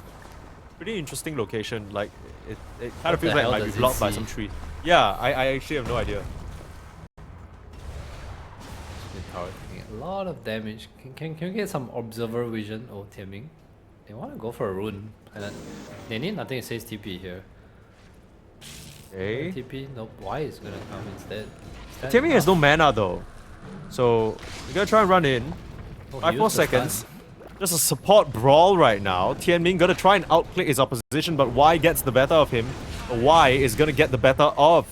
Pretty interesting location. Like, it kind What of feels the like it hell might be does it blocked by see? some tree. Yeah, I actually have no idea. Spin tower taking a lot of damage. Can we get some observer vision? Oh, Tiaming. They want to go for a rune. And then they need nothing to say TP here. Okay. TP? Nope. Y is gonna come instead. Timmy has no mana though. So, we're gonna try and run in. Oh, 5 he more used the seconds. stun. Just a support brawl right now. Tianming gonna try and outclick his opposition, but Y gets the better of him. Y is gonna get the better of.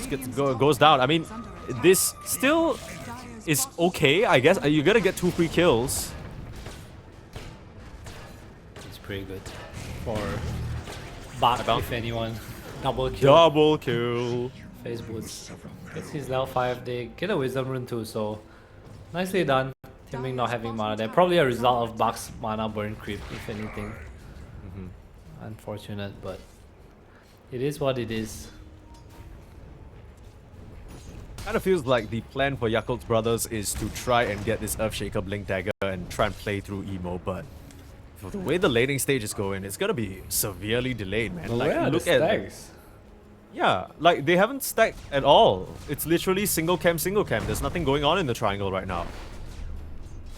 Just goes down. I mean, this still is okay, I guess. You're gonna get 2 free kills. It's pretty good for Bak, Tidebound. if anyone. Double kill. Double kill. Face boots. Gets his level 5. They get a wisdom rune too, so nicely done. Tiaming not having mana there. Probably a result of Bak's mana burn creep, if anything. Unfortunate, but it is what it is. Kind of feels like the plan for Yakult's brothers is to try and get this Earthshaker Blink Dagger and try and play through Emo, but for the way the laning stage is going, it's gonna be severely delayed, man. But where are the stacks? Yeah, like they haven't stacked at all. It's literally single camp. There's nothing going on in the triangle right now.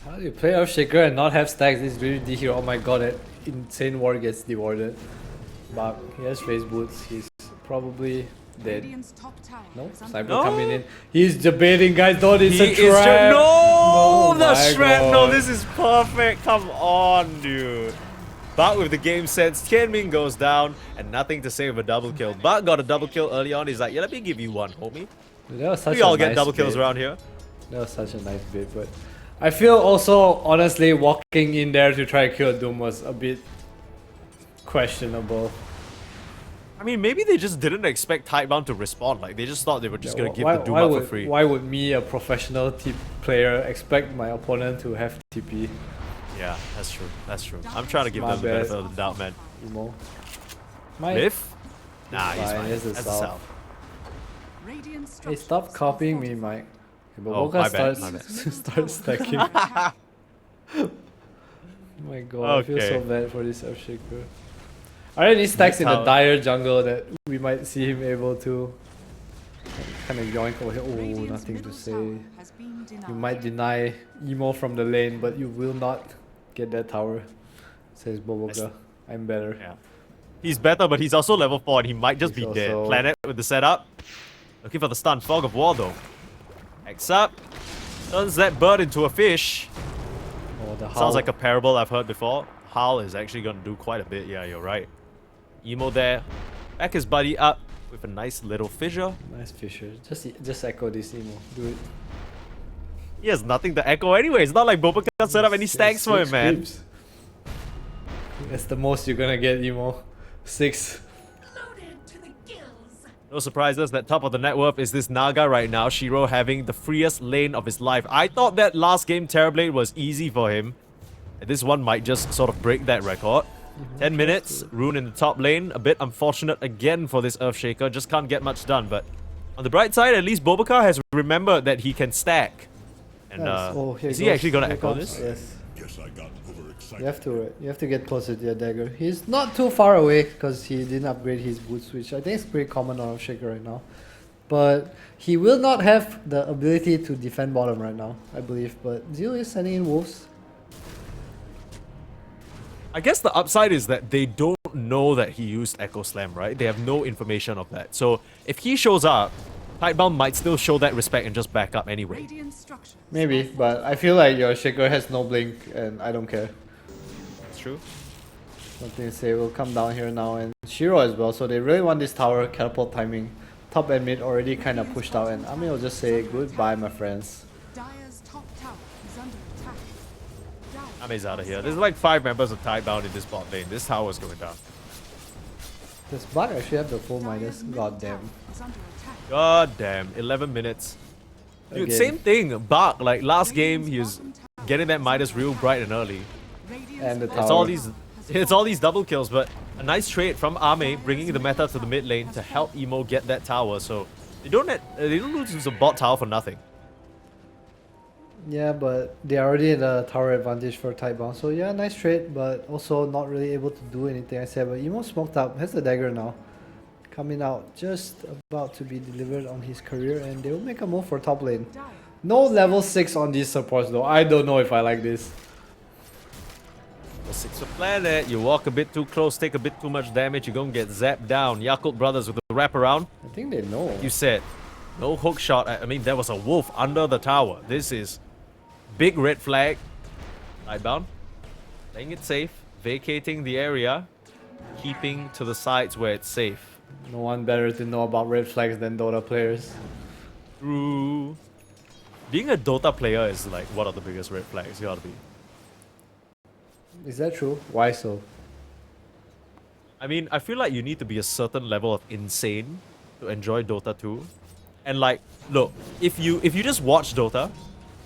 How do you play Earthshaker and not have stacks? This is really D here. Oh my god, that insane ward gets dewarded. But he has face boots. He's probably dead. Radiant's top tower No, is under Cyber coming No. in. He's debating, guys. Don't it's He a is trap. no, Oh the my shrapnel. God. This is perfect. Come on, dude. But with the game sense, Tianming goes down, and nothing to say with a double kill. But got a double kill early on. He's like, yeah, let me give you one, homie. That was such We a all get nice double kills bait. around here. That was such a nice bit, but I feel also, honestly, walking in there to try to kill Doom was a bit questionable. I mean, maybe they just didn't expect Tidebound to respond. Like, they just thought they were just gonna give the Doom up for free. Why would me, a professional player, expect my opponent to have TP? Yeah, that's true. That's true. I'm trying to give My them the bad. benefit of the doubt, man. Emo. My Myth? Nah, he's fine, fine. here's the That's the south. south. Radiant Hey, structures stop are copying me, fortified. Mike. Okay, but Oh, Boca my bad, starts my bad. starts stacking. Oh my god, I feel so Okay. bad for this Earthshaker. Are there any stacks in the How- dire jungle that we might see him able to kind of yoink over here. Oh, Radiant's nothing to middle say. tower has been denied. You might deny Emo from the lane, but you will not get that tower, says Boboka. I'm better. Yeah. He's better, but he's also level 4 and he might just He's be dead. also- Planet with the setup. Looking for the stun. Fog of War though. X up. Turns that bird into a fish. Oh, the Sounds like a parable I've heard before. Howl is actually going to do quite a bit. Yeah, you're right. Emo there. Back his buddy up with a nice little fissure. Nice Fisher. Just echo this Emo. Do it. He has nothing to echo anyway. It's not like Boba can set up any stacks for him, man. Creeps. That's the most you're gonna get, Emo. 6. Loaded to the gills. No surprises that top of the net worth is this Naga right now. Shiro having the freest lane of his life. I thought that last game Terrorblade was easy for him. And this one might just sort of break that record. 10 minutes, Rune in the top lane. A bit unfortunate again for this Earthshaker. Just can't get much done. But on the bright side, at least Bobakar has remembered that he can stack. And Nice. Oh, here is it he goes. actually going to Here it echo comes. this? Yes. Guess I got overexcited. You have to, right? You have to get closer to your dagger. He's not too far away because he didn't upgrade his boots, which I think is pretty common on Shaker right now. But he will not have the ability to defend bottom right now, I believe. But Zeal is sending in wolves. I guess the upside is that they don't know that he used Echo Slam, right? They have no information of that. So if he shows up, Tidebound might still show that respect and just back up anyway. Radiant structures. Maybe, but I feel like your Shaker has no blink and I don't care. That's true. Nothing to say. We'll come down here now and Shiro as well. So they really want this tower catapult timing. Top and mid already kind of pushed out, and Ami will just say goodbye, my friends. Dire's top tower is under attack. Dire Ame's out of here. There's like 5 members of Tidebound in this bot lane. This tower's going down. Does Bart actually have the full minus? Dire's middle God damn. tower is under attack. God damn. 11 minutes. Dude, Again. same thing. Bark, like last game, he was getting that Midas real bright and early. Radiant's And the bottom It's all Tower. these, has it's all these double kills, but a nice trade from Ame, bringing the meta to the mid lane to help Emo get that tower. So they don't lose the bot tower for nothing. Yeah, but they're already in a tower advantage for Tidebound. So yeah, nice trade, but also not really able to do anything. I said, but Emo smoked up, has the dagger now. Coming out, just about to be delivered on his career, and they will make a move for top lane. Dire No level 6 on these supports though. I don't know if I like this. The 6th planet, you walk a bit too close, take a bit too much damage, you're gonna get zapped down. Yakult brothers with the wraparound. I think they know. You said no hook shot. I mean, there was a wolf under the tower. This is big red flag. Tidebound, playing it safe, vacating the area, keeping to the sides where it's safe. No one better to know about red flags than Dota players. True. Being a Dota player is like one of the biggest red flags. You gotta be. Is that true? Why so? I mean, I feel like you need to be a certain level of insane to enjoy Dota 2. And like, look, if you just watch Dota,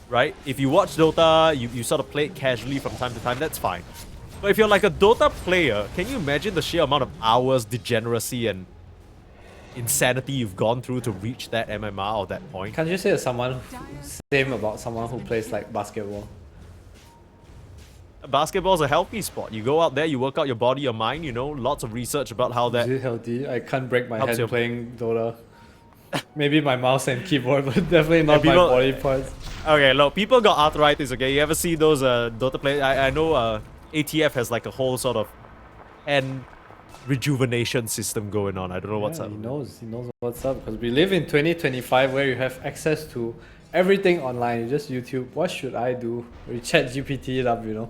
right? If you watch Dota, you sort of play it casually from time to time, that's fine. But if you're like a Dota player, can you imagine the sheer amount of hours, degeneracy, and insanity you've gone through to reach that MMR or that point? Can't you say someone same about someone who plays like basketball? Basketball's a healthy sport. You go out there, you work out your body, your mind, you know, lots of research about how Is that... it healthy? I can't break my Helps hand you- playing Dota. Maybe my mouse and keyboard, but definitely not my people- body parts. Okay, look, people got arthritis, okay? You ever see those Dota players? I know ATF has like a whole sort of hand rejuvenation system going on. I don't know what's Yeah, up. He knows what's up because we live in 2025 where you have access to everything online. You just YouTube. What should I do? Or you chat GPT it up, you know.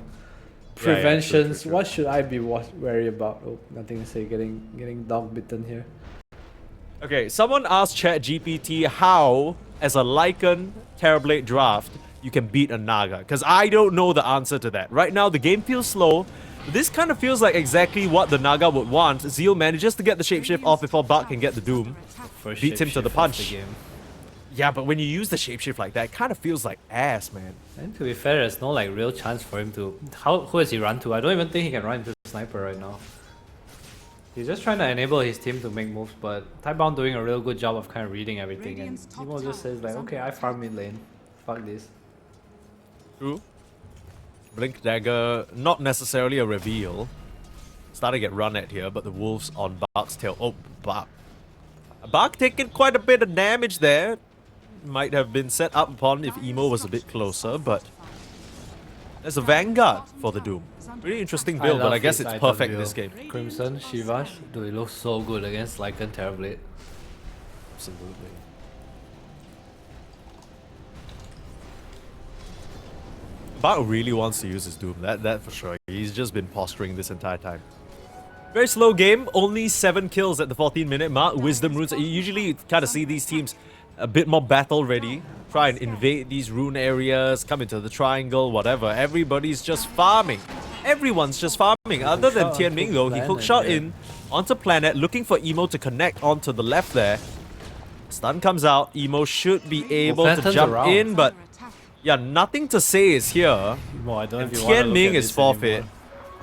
Yeah, yeah, true, Preventions. true. What should I be wary about? Oh, nothing to say. Getting dog bitten here. Okay, someone asked ChatGPT how, as a Lycan Terrorblade draft, you can beat a Naga. Because I don't know the answer to that. Right now, the game feels slow. This kind of feels like exactly what the Naga would want. Zeal manages to get the shapeshift off before Bart can get the Doom. First Beats him to the shapeshift of punch. game. Yeah, but when you use the shapeshift like that, it kind of feels like ass, man. And to be fair, there's no like real chance for him to. Who has he run to? I don't even think he can run into sniper right now. He's just trying to enable his team to make moves, but Tidebound doing a real good job of kind of reading everything, and Radiant's top Emo just tower says like, is okay, under I farm mid lane. Fuck this. True. Blink Dagger, not necessarily a reveal. Starting to get run at here, but the wolves on Bark's tail. Oh, Bark. Bach taking quite a bit of damage there. Might have been set up upon if Emo was a bit closer, but there's a Vanguard for the Doom. Pretty interesting build, but I guess it's perfect in this game. Crimson, Shivash, dude, it looks so good against Lycan Terrorblade. Absolutely. Bach really wants to use his Doom, that for sure. He's just been posturing this entire time. Very slow game, only 7 kills at the 14-minute mark. Wisdom runes. You usually kind of see these teams a bit more battle ready. Try and invade these rune areas, come into the triangle, whatever. Everybody's just farming. Everyone's just farming. Other than Tianming though, he hookshot in onto planet, looking for Emo to connect onto the left there. Stun comes out. Emo should be able to jump in, but yeah, nothing to say is here. Well, I don't know if you Tianming is forfeit.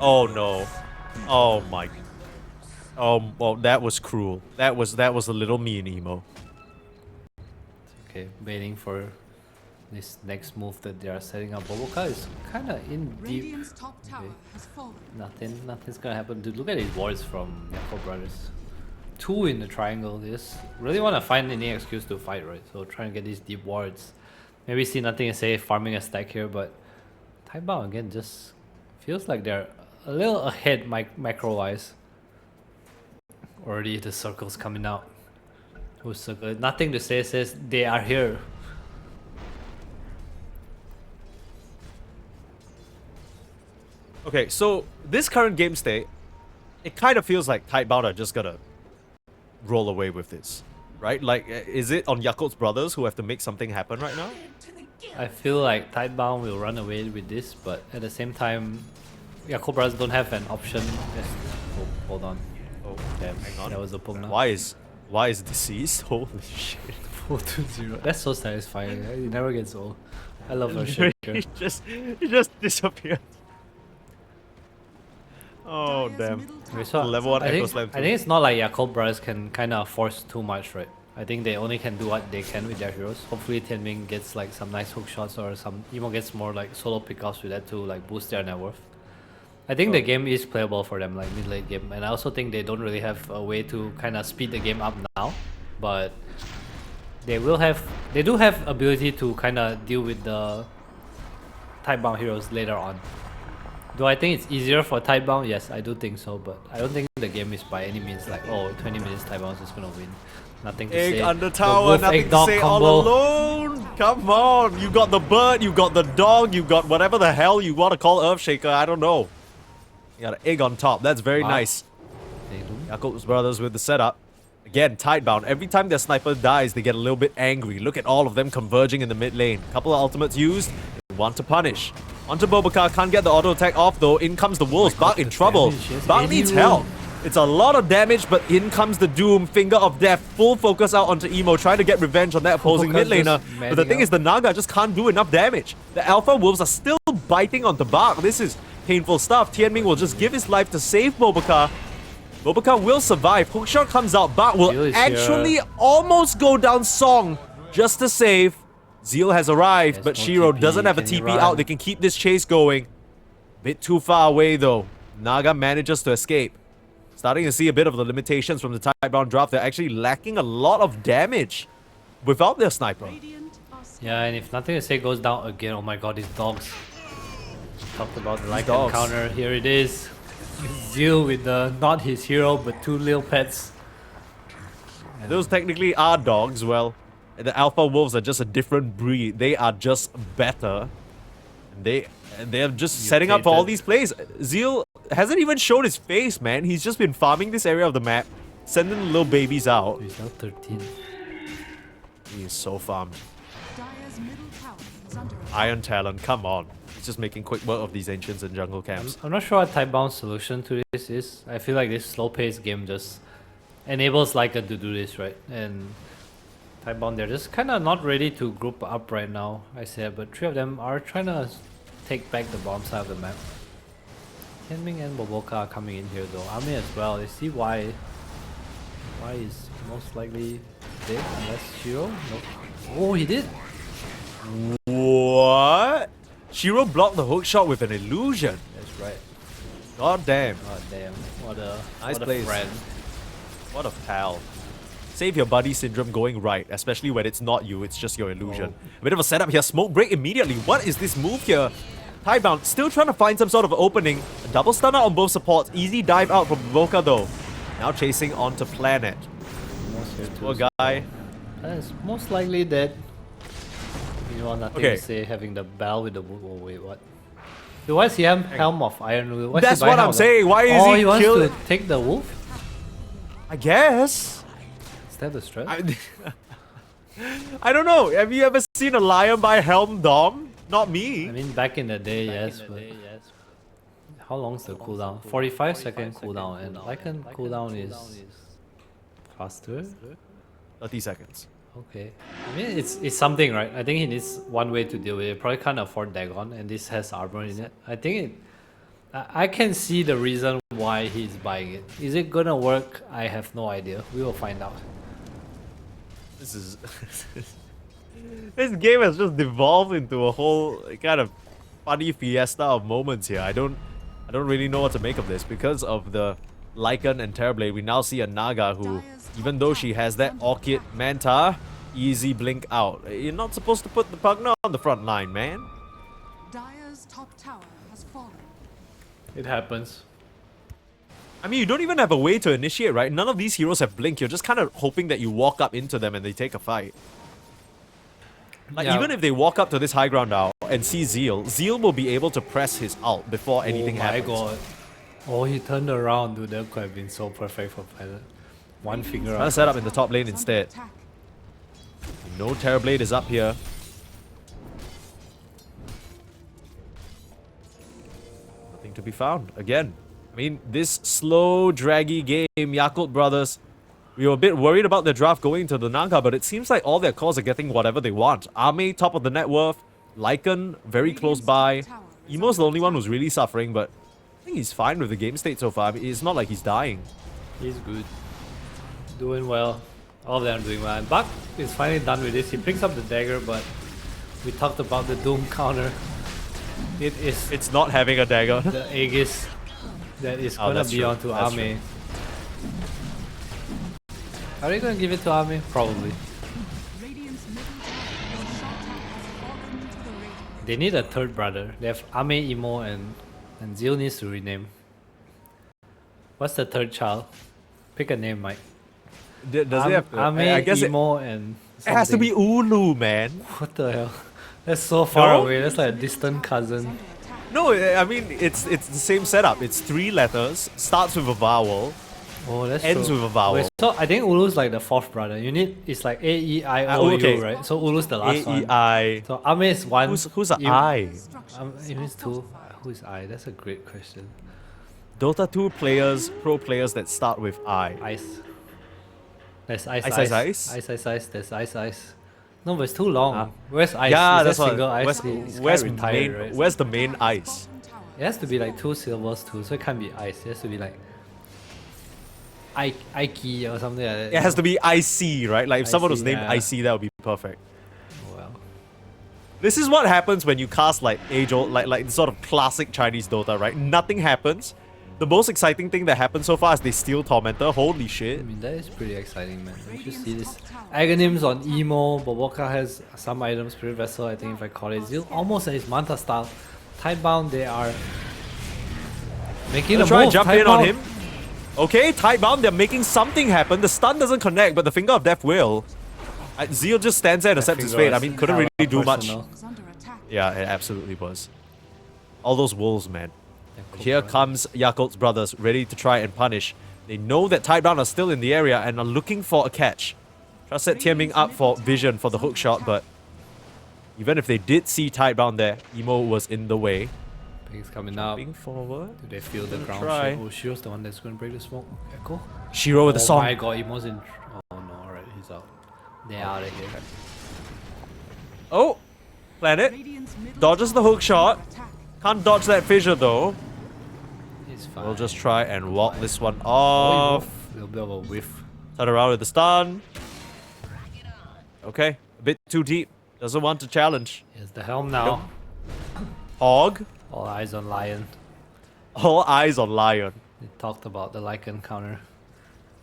Oh no. Oh my. Oh, well, that was cruel. That was a little mean, Emo. Okay, waiting for this next move that they are setting up. Boboka is kind of in deep. Radiant's top tower has fallen. Nothing's gonna happen. Dude, look at these wards from Yakult brothers. 2 in the triangle. They just really want to find any excuse to fight, right? So trying to get these deep wards. Maybe see nothing to say farming a stack here, but Tidebound again just feels like they're a little ahead macro-wise. Already the circle's coming out. Who's circle? Nothing to say, says they are here. Okay, so this current game state, it kind of feels like Tidebound are just gonna roll away with this, right? Like, is it on Yakult's brothers who have to make something happen right now? I feel like Tidebound will run away with this, but at the same time, Yakult brothers don't have an option. Oh, hold on. Oh, damn. Hang on. That was a poke now. Why is deceased? Holy shit. 4-0. That's so satisfying. It never gets old. I love her shit. He just disappeared. Oh damn. Okay, so Level 1 I Echo think, Slam I think it's not like Yakult brothers can kind of force too much, right? I think they only can do what they can with their heroes. Hopefully Tianming gets like some nice hook shots or some Emo gets more like solo pickups with that to like boost their net worth. I think the game is playable for them, like mid-late game, and I also think they don't really have a way to kind of speed the game up now, but they do have ability to kind of deal with the Tidebound heroes later on. Do I think it's easier for Tidebound? Yes, I do think so, but I don't think the game is by any means like, oh, 20 minutes Tidebound is just gonna win. Nothing to Egg say. under tower, nothing to say all alone. Come on, you got the bird, you got the dog, you got whatever the hell you want to call Earthshaker, I don't know. You got an egg on top, that's very nice. Yakult's brothers with the setup. Again, Tidebound, every time their sniper dies, they get a little bit angry. Look at all of them converging in the mid lane. Couple of ultimates used, want to punish. Onto Bobakar, can't get the auto attack off though. In comes the wolves, Bach in trouble. Bach needs help. It's a lot of damage, but in comes the Doom. Finger of Death, full focus out onto Emo, trying to get revenge on that opposing mid laner. But the thing is, the Naga just can't do enough damage. The Alpha Wolves are still biting onto Bach. This is painful stuff. Tianming will just give his life to save Bobakar. Bobakar will survive. Hookshot comes out. Bach will actually almost go down Song just to save. Zeal has arrived, but Shiro doesn't have a TP out. They can keep this chase going. Bit too far away though. Naga manages to escape. Starting to see a bit of the limitations from the Tidebound draft. They're actually lacking a lot of damage without their sniper. Yeah, and if nothing to say goes down again, oh my god, these dogs. Talked about the Lycan counter. Here it is. Zeal with the not his hero, but 2 little pets. And those technically are dogs. Well, the Alpha Wolves are just a different breed. They are just better. And they're just setting up for all these plays. Zeal hasn't even shown his face, man. He's just been farming this area of the map, sending the little babies out. He's now 13. He is so farmed. Dire's middle tower is under attack. Iron Talon, come on. He's just making quick work of these ancients and jungle camps. I'm not sure what Tidebound's solution to this is. I feel like this slow-paced game just enables Lycan to do this, right? And Tidebound, they're just kind of not ready to group up right now, I said, but 3 of them are trying to take back the bottom side of the map. Tianming and Boboka are coming in here though. Army as well. You see why is most likely dead unless Shiro? Nope. Oh, he did? What? Shiro blocked the hook shot with an illusion. That's right. God damn. God damn. What a Nice what plays. a friend. What a pal. Save your buddy syndrome going right, especially when it's not you, it's just your illusion. A bit of a setup here. Smoke break immediately. What is this move here? Tidebound still trying to find some sort of opening. A double stunner on both supports. Easy dive out from Boca though. Now chasing onto Planet. Poor guy. It's most likely that you want nothing Okay. to say having the bell with the wolf. Oh wait, what? So why is he helm of Iron Will? Why's he That's buying what I'm helm? saying. Why is Oh, he he wants kill- to take the wolf? I guess. Is that the strat? I don't know. Have you ever seen a lion buy helm Dom? Not me. I mean, back in the day, yes, but how long's the cooldown? 45-second cooldown, and Lycan cooldown is faster. 30 seconds. Okay, I mean it's something, right? I think he needs one way to deal with it. Probably can't afford Dagon, and this has armor in it. I think I can see the reason why he's buying it. Is it gonna work? I have no idea. We will find out. This is this game has just devolved into a whole kind of funny fiesta of moments here. I don't really know what to make of this because of the Lycan and Terrorblade. We now see a Naga who, even though she has that Orchid Manta, easy blink out. You're not supposed to put the Pugna on the front line, man. Dire's top tower has fallen. It happens. I mean, you don't even have a way to initiate, right? None of these heroes have blink. You're just kind of hoping that you walk up into them and they take a fight. Like, Yeah. even if they walk up to this high ground now and see Zeal, Zeal will be able to press his ult before anything happens. Oh my god. Oh, he turned around, dude. That could have been so perfect for Planet. One finger Trying to up. set up in the top lane Is instead. under attack. No Terrorblade is up here. Nothing to be found. Again, I mean, this slow, draggy game, Yakult brothers, we were a bit worried about their draft going to the Naga, but it seems like all their calls are getting whatever they want. Ame, top of the net worth. Lycan, very close by. Emo's the only one who's really suffering, but I think he's fine with the game state so far. I mean, it's not like he's dying. He's good. Doing well. All of them are doing well. And Buck is finally done with this. He picks up the dagger, but we talked about the Doom counter. It is It's not having a dagger. the Aegis that is Oh, gonna that's be true. onto That's Ame. Are they gonna give it to Ame? Probably. Radiant's middle tower is shot at has fallen to the Radiant. They need a third brother. They have Ame, Emo, and Zeal needs to rename. What's the third child? Pick a name, Mike. Does it have to? Ame, I guess it Emo, and has to be something. Ulu, man. What the hell? That's so far No? away. That's like a distant cousin. Under attack. No, I mean, it's the same setup. It's 3 letters, starts with a vowel, Oh, that's ends true. with a vowel. Wait, so I think Ulu's like the fourth brother. You need it's like A E I O U, okay. right? So Ulu's the last one. A-E-I. So Ame is one. Who's an Im- I? Ame is two. Who is I? That's a great question. Dota2 players, pro players that start with I. Ice. There's ice. Ice, Ice. ice? Ice. Ice. Ice. There's ice. Ice. No, but it's too long. Ah. Where's ice? Yeah, is that's that what. single ice? Where's, It's where's kinda retired, main? right? Where's the main ice? Bottom tower. It has to be like 2 silvers too, so it can't be ice. It has to be like Ike or something like that. It has to be IC, right? Like if someone was IC, named yeah. IC, that would be perfect. Well, This is what happens when you cast like age-old, like sort of classic Chinese Dota, right? Nothing happens. The most exciting thing that happened so far is they steal Tormentor. Holy I shit. mean that is pretty exciting, man. You should see this. Aghanims on Emo, Boboka has some items, Spirit Vessel, I think if I call it. Zeal almost at his Manta style. Tidebound, they are making a Try move. jump in on Tidebound. him. Okay, Tidebound, they're making something happen. The stun doesn't connect, but the Finger of Death will. Zeal just stands there and accepts his Finger fate. I is mean, couldn't hella really do much. personal. Is under attack. Yeah, it absolutely was. All those wolves, man. Yeah, Here cool. comes Yakult's brothers, ready to try and punish. They know that Tidebound are still in the area and are looking for a catch. Try to set Tianming up for vision for the hook shot, but even if they did see Tidebound there, Emo was in the way. Ping's coming up. Moving forward. Do they feel the Gonna ground try. shake? Oh, Shiro's the one that's going to break the smoke. Echo? Shiro with the Oh song. my god, Emo's in. Oh no, alright, he's out. They're out of here. Oh! Planet. Radiant's middle Dodges the tower hook is shot. under attack. Can't dodge that fissure though. He's fine. We'll just try and walk this one Oh, off. a little bit of a whiff. Turn around with the stun. Okay, a bit too deep. Doesn't want to challenge. Here's the helm now. Hog. All eyes on Lion. All eyes on Lion. They talked about the Lycan counter.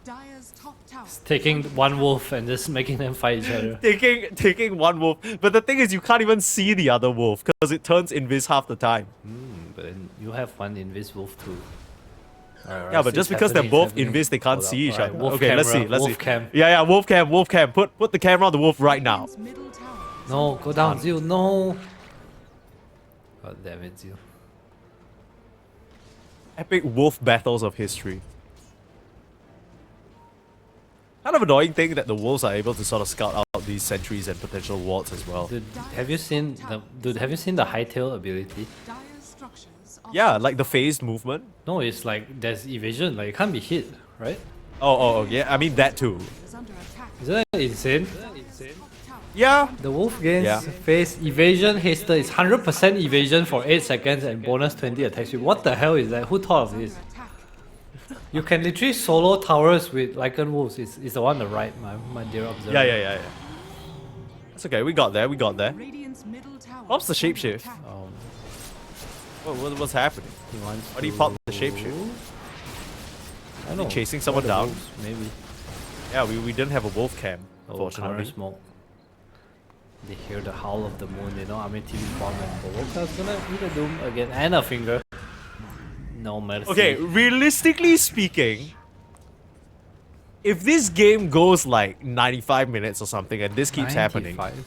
Dire's top tower. Taking one wolf and just making them fight each other. Taking one wolf. But the thing is, you can't even see the other wolf because it turns invis half the time. But then you have one invis wolf too. Yeah, but just because they're both invis, they can't see each other. Wolf Okay, let's see. wolf cam. Yeah, wolf cam. Put the camera on the wolf right now. Radiant's middle tower is No, under go attack. down, Zio. No. God damn it, Zio. Epic wolf battles of history. Kind of annoying thing that the wolves are able to sort of scout out these sentries and potential wards as well. Dude, have you seen the hightail ability? Dire's structures are Yeah, like the phased movement. No, it's like there's evasion. Like it can't be hit, right? Oh, yeah. I mean that too. is under attack. Isn't that insane? Top tower. Yeah. The wolf gains Yeah. phase evasion haster is 100% evasion for 8 seconds and bonus 20 attack speed. What the hell is that? Who thought of this? Attack. You can literally solo towers with Lycan wolves. It's the one on the right, my dear observer. Yeah. That's okay. We got there. Radiant's middle tower. Pops the is under shapeshift. attack. What's happening? He wants Why do you to- pop the shapeshift? I don't know. chasing someone One of the down? wolves, maybe. Yeah, we didn't have a wolf cam, Oh, unfortunately. counter smoke. They hear the howl of the moon. They know Army TV bomb and Bowoka's gonna eat a doom again and a finger. No mercy. Okay, realistically speaking, if this game goes like 95 minutes or something and this keeps happening, 95.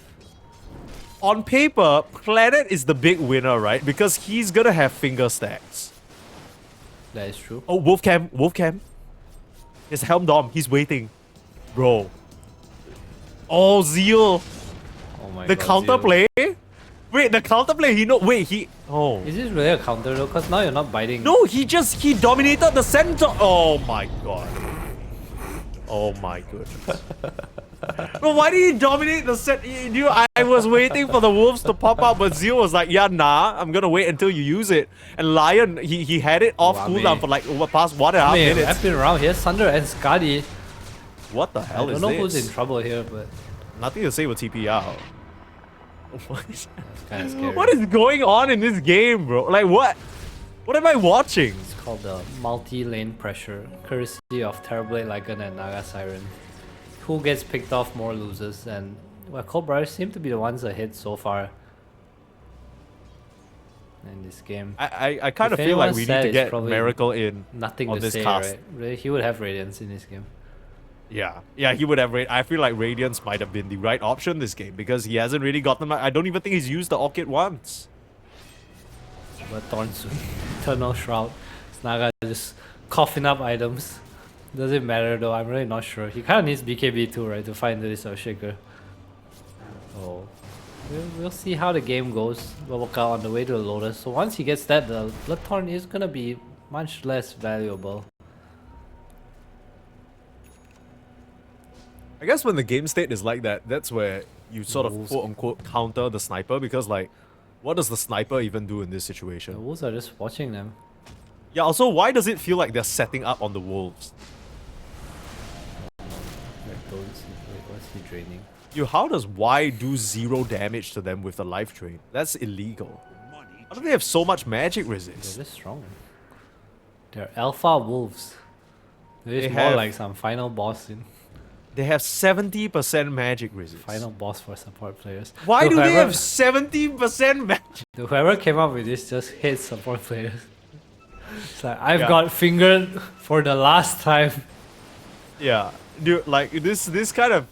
on paper, Planet is the big winner, right? Because he's gonna have finger stacks. That is true. Oh, wolf cam. His Helm Dom, he's waiting. Bro. Oh, Zeal. Oh my The god. counterplay? Wait, the counterplay, oh. Is this really a counter though? Because now you're not biting. No, he dominated the center. Oh my god. Oh my goodness. But why did he dominate the set? I was waiting for the wolves to pop up, but Zio was like, yeah, nah, I'm gonna wait until you use it. And Lion, he had it off cooldown for like over past 1.5 minutes. I've been around here. Sunder and Skadi. What the I hell don't is know this? who's in trouble here, but Nothing to say with TP out. What is, it's kind of scary. what is going on in this game, bro? Like what? What am I watching? It's called the multi-lane pressure, courtesy of Terrorblade, Lycan, and Naga Siren. Who gets picked off more loses, and well, Cold Brothers seem to be the ones ahead so far in this game. I kind of If feel like anyone's we need sad, to it's get probably Miracle in Nothing on to this say, cast. right? Really, he would have Radiance in this game. Yeah, he would have. I feel like Radiance might have been the right option this game because he hasn't really gotten. I don't even think he's used the Orchid once. But Thorns, Eternal Shroud, Snaga just coughing up items. Doesn't matter though, I'm really not sure. He kind of needs BKB too, right, to find this Shaker. Oh. We'll see how the game goes. We'll work out on the way to the Lotus. So once he gets that, the Bloodthorn is gonna be much less valuable. I guess when the game state is like that, that's where you sort of Wolves. quote unquote counter the sniper because like, what does the sniper even do in this The situation? Wolves are just watching them. Yeah. Also, why does it feel like they're setting up on the wolves? Like those, wait, what's he draining? How does Y do 0 damage to them with the life drain? That's illegal. How do they have so much magic They're resist? just strong. They're alpha wolves. They're They just more have- like some final boss in They have 70% magic resist. final boss for support players. Why So do they whoever- have 70% magic? Whoever came up with this just hates support players. It's like, I've Yeah. got fingered for the last time. Yeah, dude, like this kind of,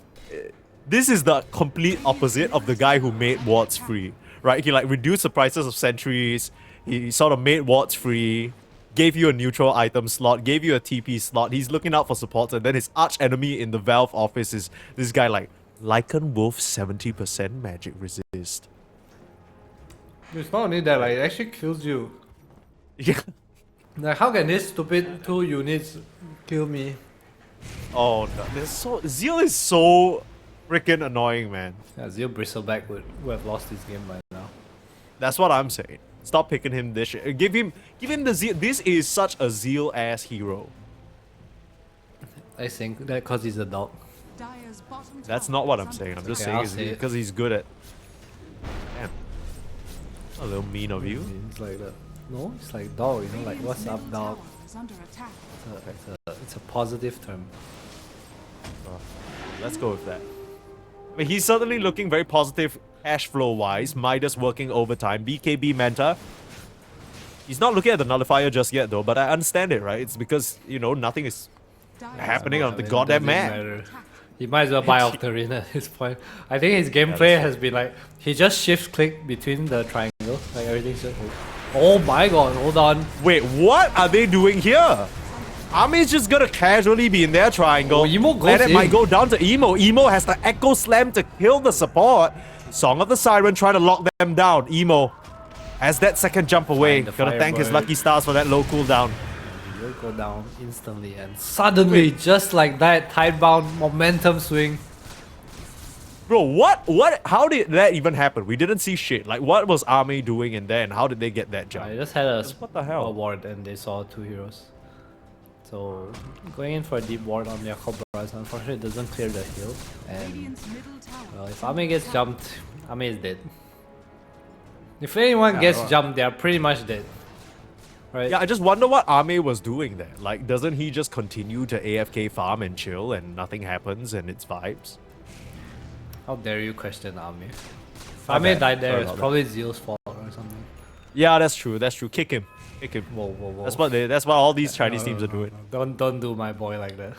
this is the complete opposite of the guy who made wards free, right? He like reduced the prices of sentries. He sort of made wards free, gave you a neutral item slot, gave you a TP slot. He's looking out for supports, and then his arch enemy in the Valve office is this guy like Lycan Wolf 70% magic resist. It's not only that, like, it actually kills you. Yeah. Like, how can this stupid 2 units kill me? Oh no, Zeal is so freaking annoying, man. Yeah, Zio Bristleback would have lost this game by now. That's what I'm saying. Stop picking him this shit. Give him the Zeal. This is such a Zeal ass hero. I think that because he's a dog. Dire's bottom That's tower not what is I'm under saying. I'm just Okay, saying I'll it's say it. because he's good at. Damn. A little mean of you. It's like that. No, it's like dog, you know, like what's up, dog? is under attack. It's a positive term. Let's go with that. I mean, he's certainly looking very positive cash flow wise. Midas working overtime. BKB Manta. He's not looking at the nullifier just yet though, but I understand it, right? It's because, you know, nothing is happening on the goddamn map. He might as well buy off the arena at this point. I think his gameplay has been like, he just shifts click between the triangles. Like everything's just like, oh my god, hold on. Wait, what are they doing here? Army's just gonna casually be in their triangle. Oh, Emo goes and it in. might go down to Emo. Emo has the Echo Slam to kill the support. Song of the Siren trying to lock them down. Emo has that second jump away. Gonna thank his lucky stars for that low cooldown. He'll go down instantly and suddenly, just like that, Tidebound momentum swing. Bro, what? How did that even happen? We didn't see shit. Like, what was Army doing in there and how did they get that jump? I just had a What the hell? ward and they saw two heroes. So, going in for a deep ward on their Cobras, unfortunately it doesn't clear the hill. And, Radiant's middle tower well, is if under Ame gets attack. jumped, Ame is dead. If anyone gets well. jumped, they are pretty much dead. Right? Yeah, I just wonder what Arme was doing there. Like, doesn't he just continue to AFK farm and chill and nothing happens and it's vibes? How dare you question Ame? If My Ame bad. died there, Sorry it's about probably Zeal's fault or something. Yeah, that's true. That's true. Kick him. Kick him. Whoa, whoa, whoa. That's what all these Chinese teams are doing. Don't do my boy like that.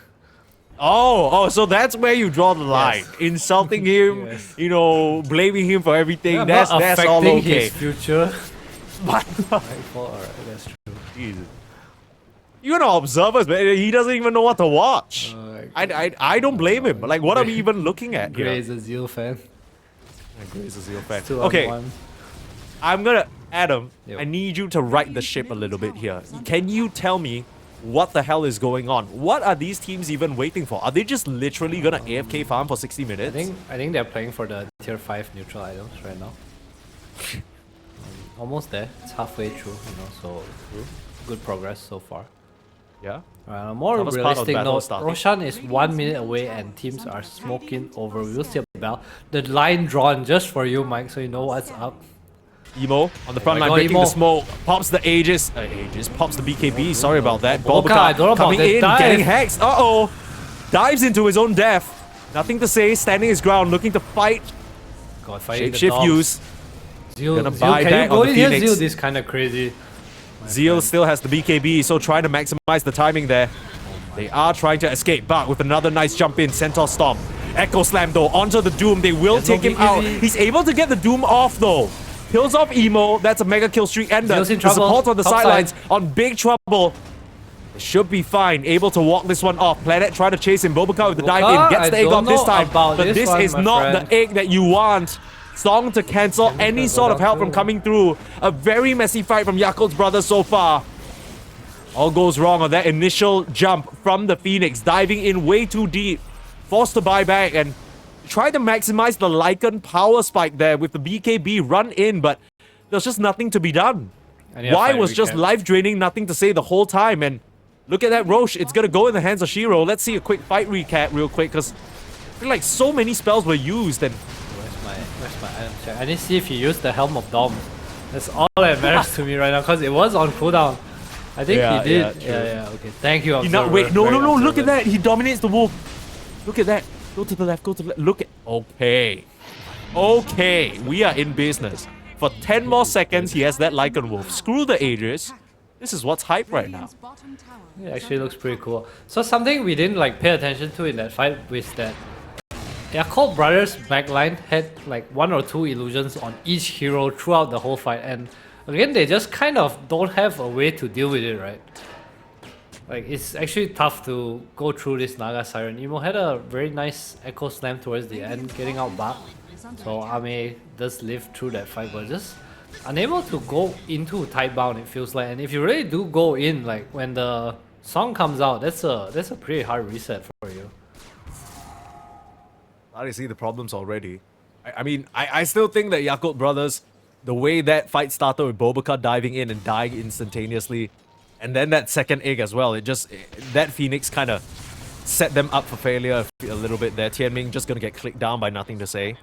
Oh, so that's where you draw the line. Yes. Insulting him, Yes. you know, blaming him for everything. Yeah, that's not all affecting okay. his future. But Alright, that's true. Jesus. You're gonna observe us, man. He doesn't even know what to watch. Alright. I don't blame him. Like, what are we even looking at Gray here? is a Zeal fan. Gray is a Zeal fan. 2 on Okay, 1. I'm gonna Adam. Yep. I need you to right the ship a little bit here. Can you tell me what the hell is going on? What are these teams even waiting for? Are they just literally gonna AFK farm for 60 minutes? I think they're playing for the tier 5 neutral items right now. Almost there. It's halfway through, you know, so good progress so far. Yeah. On a more That was part of realistic battle note, starting. Roshan is 1 minute away and teams are smoking over. We will see a bell. The line drawn just for you, Mike, so you know what's up. Emo on the front my line, God, breaking Emo. the smoke, pops the Aegis, pops the BKB. Sorry about that. Bobuka, I don't know about coming that in, dive. getting hexed. Uh-oh. Dives into his own death. Nothing to say, standing his ground, looking to fight. God, fighting the Shapeshift dogs. use. Zeal, Gonna Zeal, buy can back you go on the in here, Phoenix. Zeal? This kind of crazy. Zeal still has the BKB, so trying to maximize the timing there. They are trying to escape, but with another nice jump in, Centaur Stomp. Echo Slam though, onto the Doom. They will There's no take him out. BKB. He's able to get the Doom off though. Kills off Emo, that's a mega kill streak, and the Zeal's in trouble. support on the Top sidelines side. on big trouble. They should be fine, able to walk this one off. Planet trying to chase him. Bobuka with the dive in, gets I the egg don't off this know time, about but this this one, is my not friend. the egg that you want. Song to cancel any sort of help from coming through. A very messy fight from Yakult's brothers so far. All goes wrong on that initial jump from the Phoenix, diving in way too deep. Forced to buy back and try to maximize the Lycan power spike there with the BKB run in, but there's just nothing to be done. And yeah, Y fight was just recap. life draining, nothing to say the whole time, and look at that Roche. It's gonna go in the hands of Shiro. Let's see a quick fight recap real quick, because I feel like so many spells were used, and Where's my item check? I need to see if he used the Helm of Dom. That's all that matters to me right now, because it was on cooldown. I think Yeah, he did. yeah, true. Yeah, okay. Thank you, he observer. not wait. No, Very look at observant. that. He dominates the wolf. Look at that. Go to the left. Go to the left. Look at. Okay. Okay. We are in business. For 10 more seconds, he has that Lycan wolf. Screw the Aegis. This is what's hype right now. Radiant's bottom tower It is actually under looks pretty cool. So something we didn't like pay attention to in that fight was that Yakult brothers backline had like 1 or 2 illusions on each hero throughout the whole fight, and again they just kind of don't have a way to deal with it, right? Like it's actually tough to go through this Naga Siren. Emo had a very nice Echo Slam towards the end, getting out back. So Ame does live through that fight, but just unable to go into Tidebound, it feels like. And if you really do go in, like when the song comes out, that's a pretty hard reset for you. I see the problems already. I mean, I still think that Yakult brothers, the way that fight started with Bobuka diving in and dying instantaneously, and then that second egg as well, that Phoenix kind of set them up for failure a little bit there. Tianming just gonna get clicked down by nothing to say.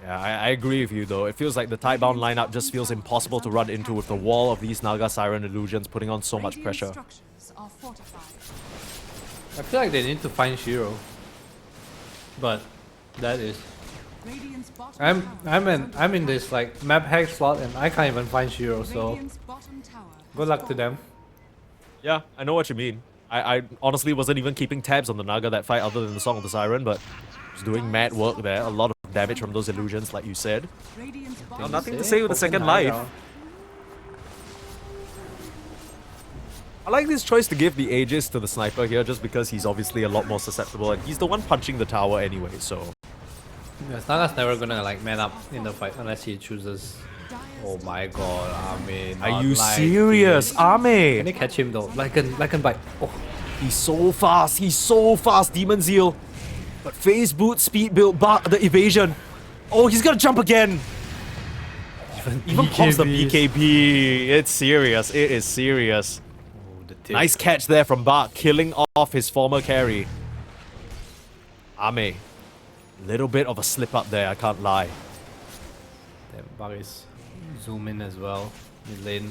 Yeah, I agree with you though. It feels like the Tidebound lineup just feels impossible to run into with the wall of these Naga Siren illusions putting on so much Radiant pressure. structures are fortified. I feel like they need to find Shiro. But that is Radiant's bottom I'm in this like map hack slot and I can't even find Shiro, so Radiant's bottom tower good luck to them. Yeah, I know what you mean. I honestly wasn't even keeping tabs on the Naga that fight other than the Song of the Siren, but was doing mad work there. A lot of damage from those illusions, like you said. Radiant's Now, bottom nothing to say with the second High life. ground. I like this choice to give the Aegis to the sniper here just because he's obviously a lot more susceptible and he's the one punching the tower anyway, so... Yeah, Naga's never gonna like man up in the fight unless he chooses. Oh my god, Ame. Are you serious? Ame! Can they catch him though? Like an bite. Oh, He's so fast, Demon Zeal. But phase boot, speed build, the evasion. Oh, he's gonna jump again! Even pops the BKB. It's serious, it is serious. Oh, the tip. Nice catch there from Bart, killing off his former carry. Ame. Little bit of a slip up there, I can't lie. Damn, Bug is zoom in as well. Mid lane.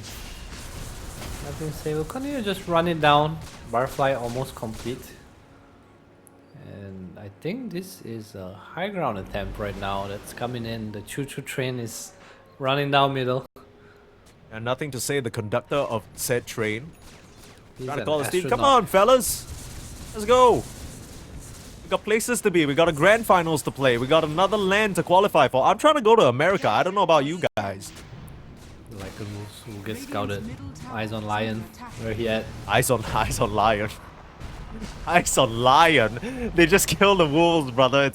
Nothing to say. We'll continue to just run it down. Barfly almost complete. And I think this is a high ground attempt right now that's coming in. The choo-choo train is running down middle. And nothing to say, the conductor of said train. He's Trying to an call his team. Come astronaut. on, fellas. Let's go. We got places to be. We got a grand finals to play. We got another land to qualify for. I'm trying to go to America. I don't know about you guys. Like who gets scouted. Eyes on Lion. Where he at? Eyes on Lion. Eyes on Lion. They just kill the wolves, brother.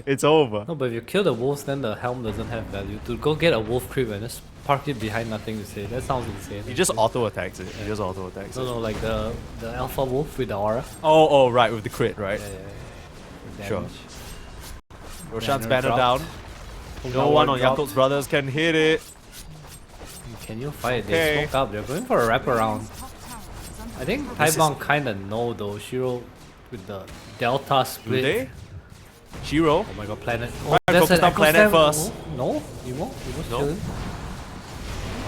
It's over. No, but if you kill the wolves, then the helm doesn't have value. To go get a wolf creep and just park it behind nothing to say. That sounds insane. He just auto attacks it. He just auto attacks No, it. no, like the alpha wolf with the aura. Oh, right, with the crit, right? Yeah. Sure. Damage. Roshan's Banner banner drop. down. Hold No on, one ward on drop. Yakult's brothers can hit it. Can you fight? Okay. They smoked up. They're going for a wraparound. top tower is under I think This is- Tidebound kinda know though. Shiro with the delta Do split. they? Shiro? Oh my god, planet. Oh, Right, that's focus an on echo planet stem. first. Oh, no, Emo? Emo's No. chilling.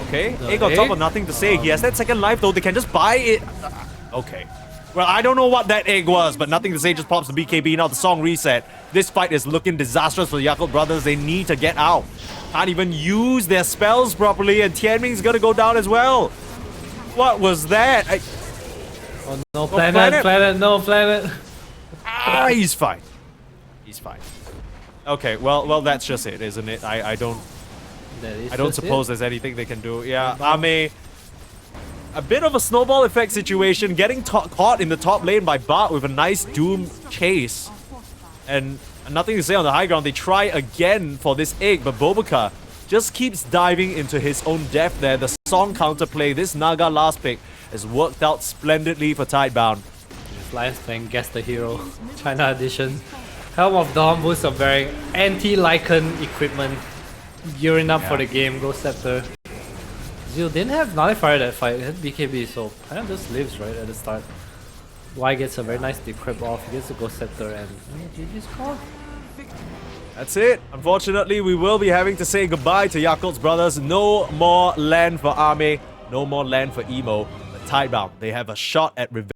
Okay. The Egg on top egg? of nothing to say. He has that second life though. They can just buy it. Okay. Well, I don't know what that egg was, but nothing to say. Just pops the BKB. Now the song reset. This fight is looking disastrous for the Yakult brothers. They need to get out. Can't even use their spells properly, and Tianming's gonna go down as well. What was that? Oh no, planet. planet, no planet. He's fine. He's fine. Okay, well, that's just it, isn't it? I don't suppose there's anything they can do. Yeah, Ame. A bit of a snowball effect situation, getting caught in the top lane by Bart with a nice Doom chase. And nothing to say on the high ground. They try again for this egg, but Bobuka just keeps diving into his own death there. The song counterplay, this Naga last pick, has worked out splendidly for Tidebound. Lions playing Guess the Hero, China edition. Helm of Dawn boosts of wearing anti-Lycan equipment. Gearing up for the game, Ghost Scepter. Zil didn't have Nullifier that fight, it had BKB, so kind of just lives right at the start. Y gets a very nice decrypt off, he gets a Ghost Scepter, and GG's called. That's it. Unfortunately, we will be having to say goodbye to Yakult's brothers. No more land for Ame. No more land for Emo. But Tidebound, they have a shot at revenge.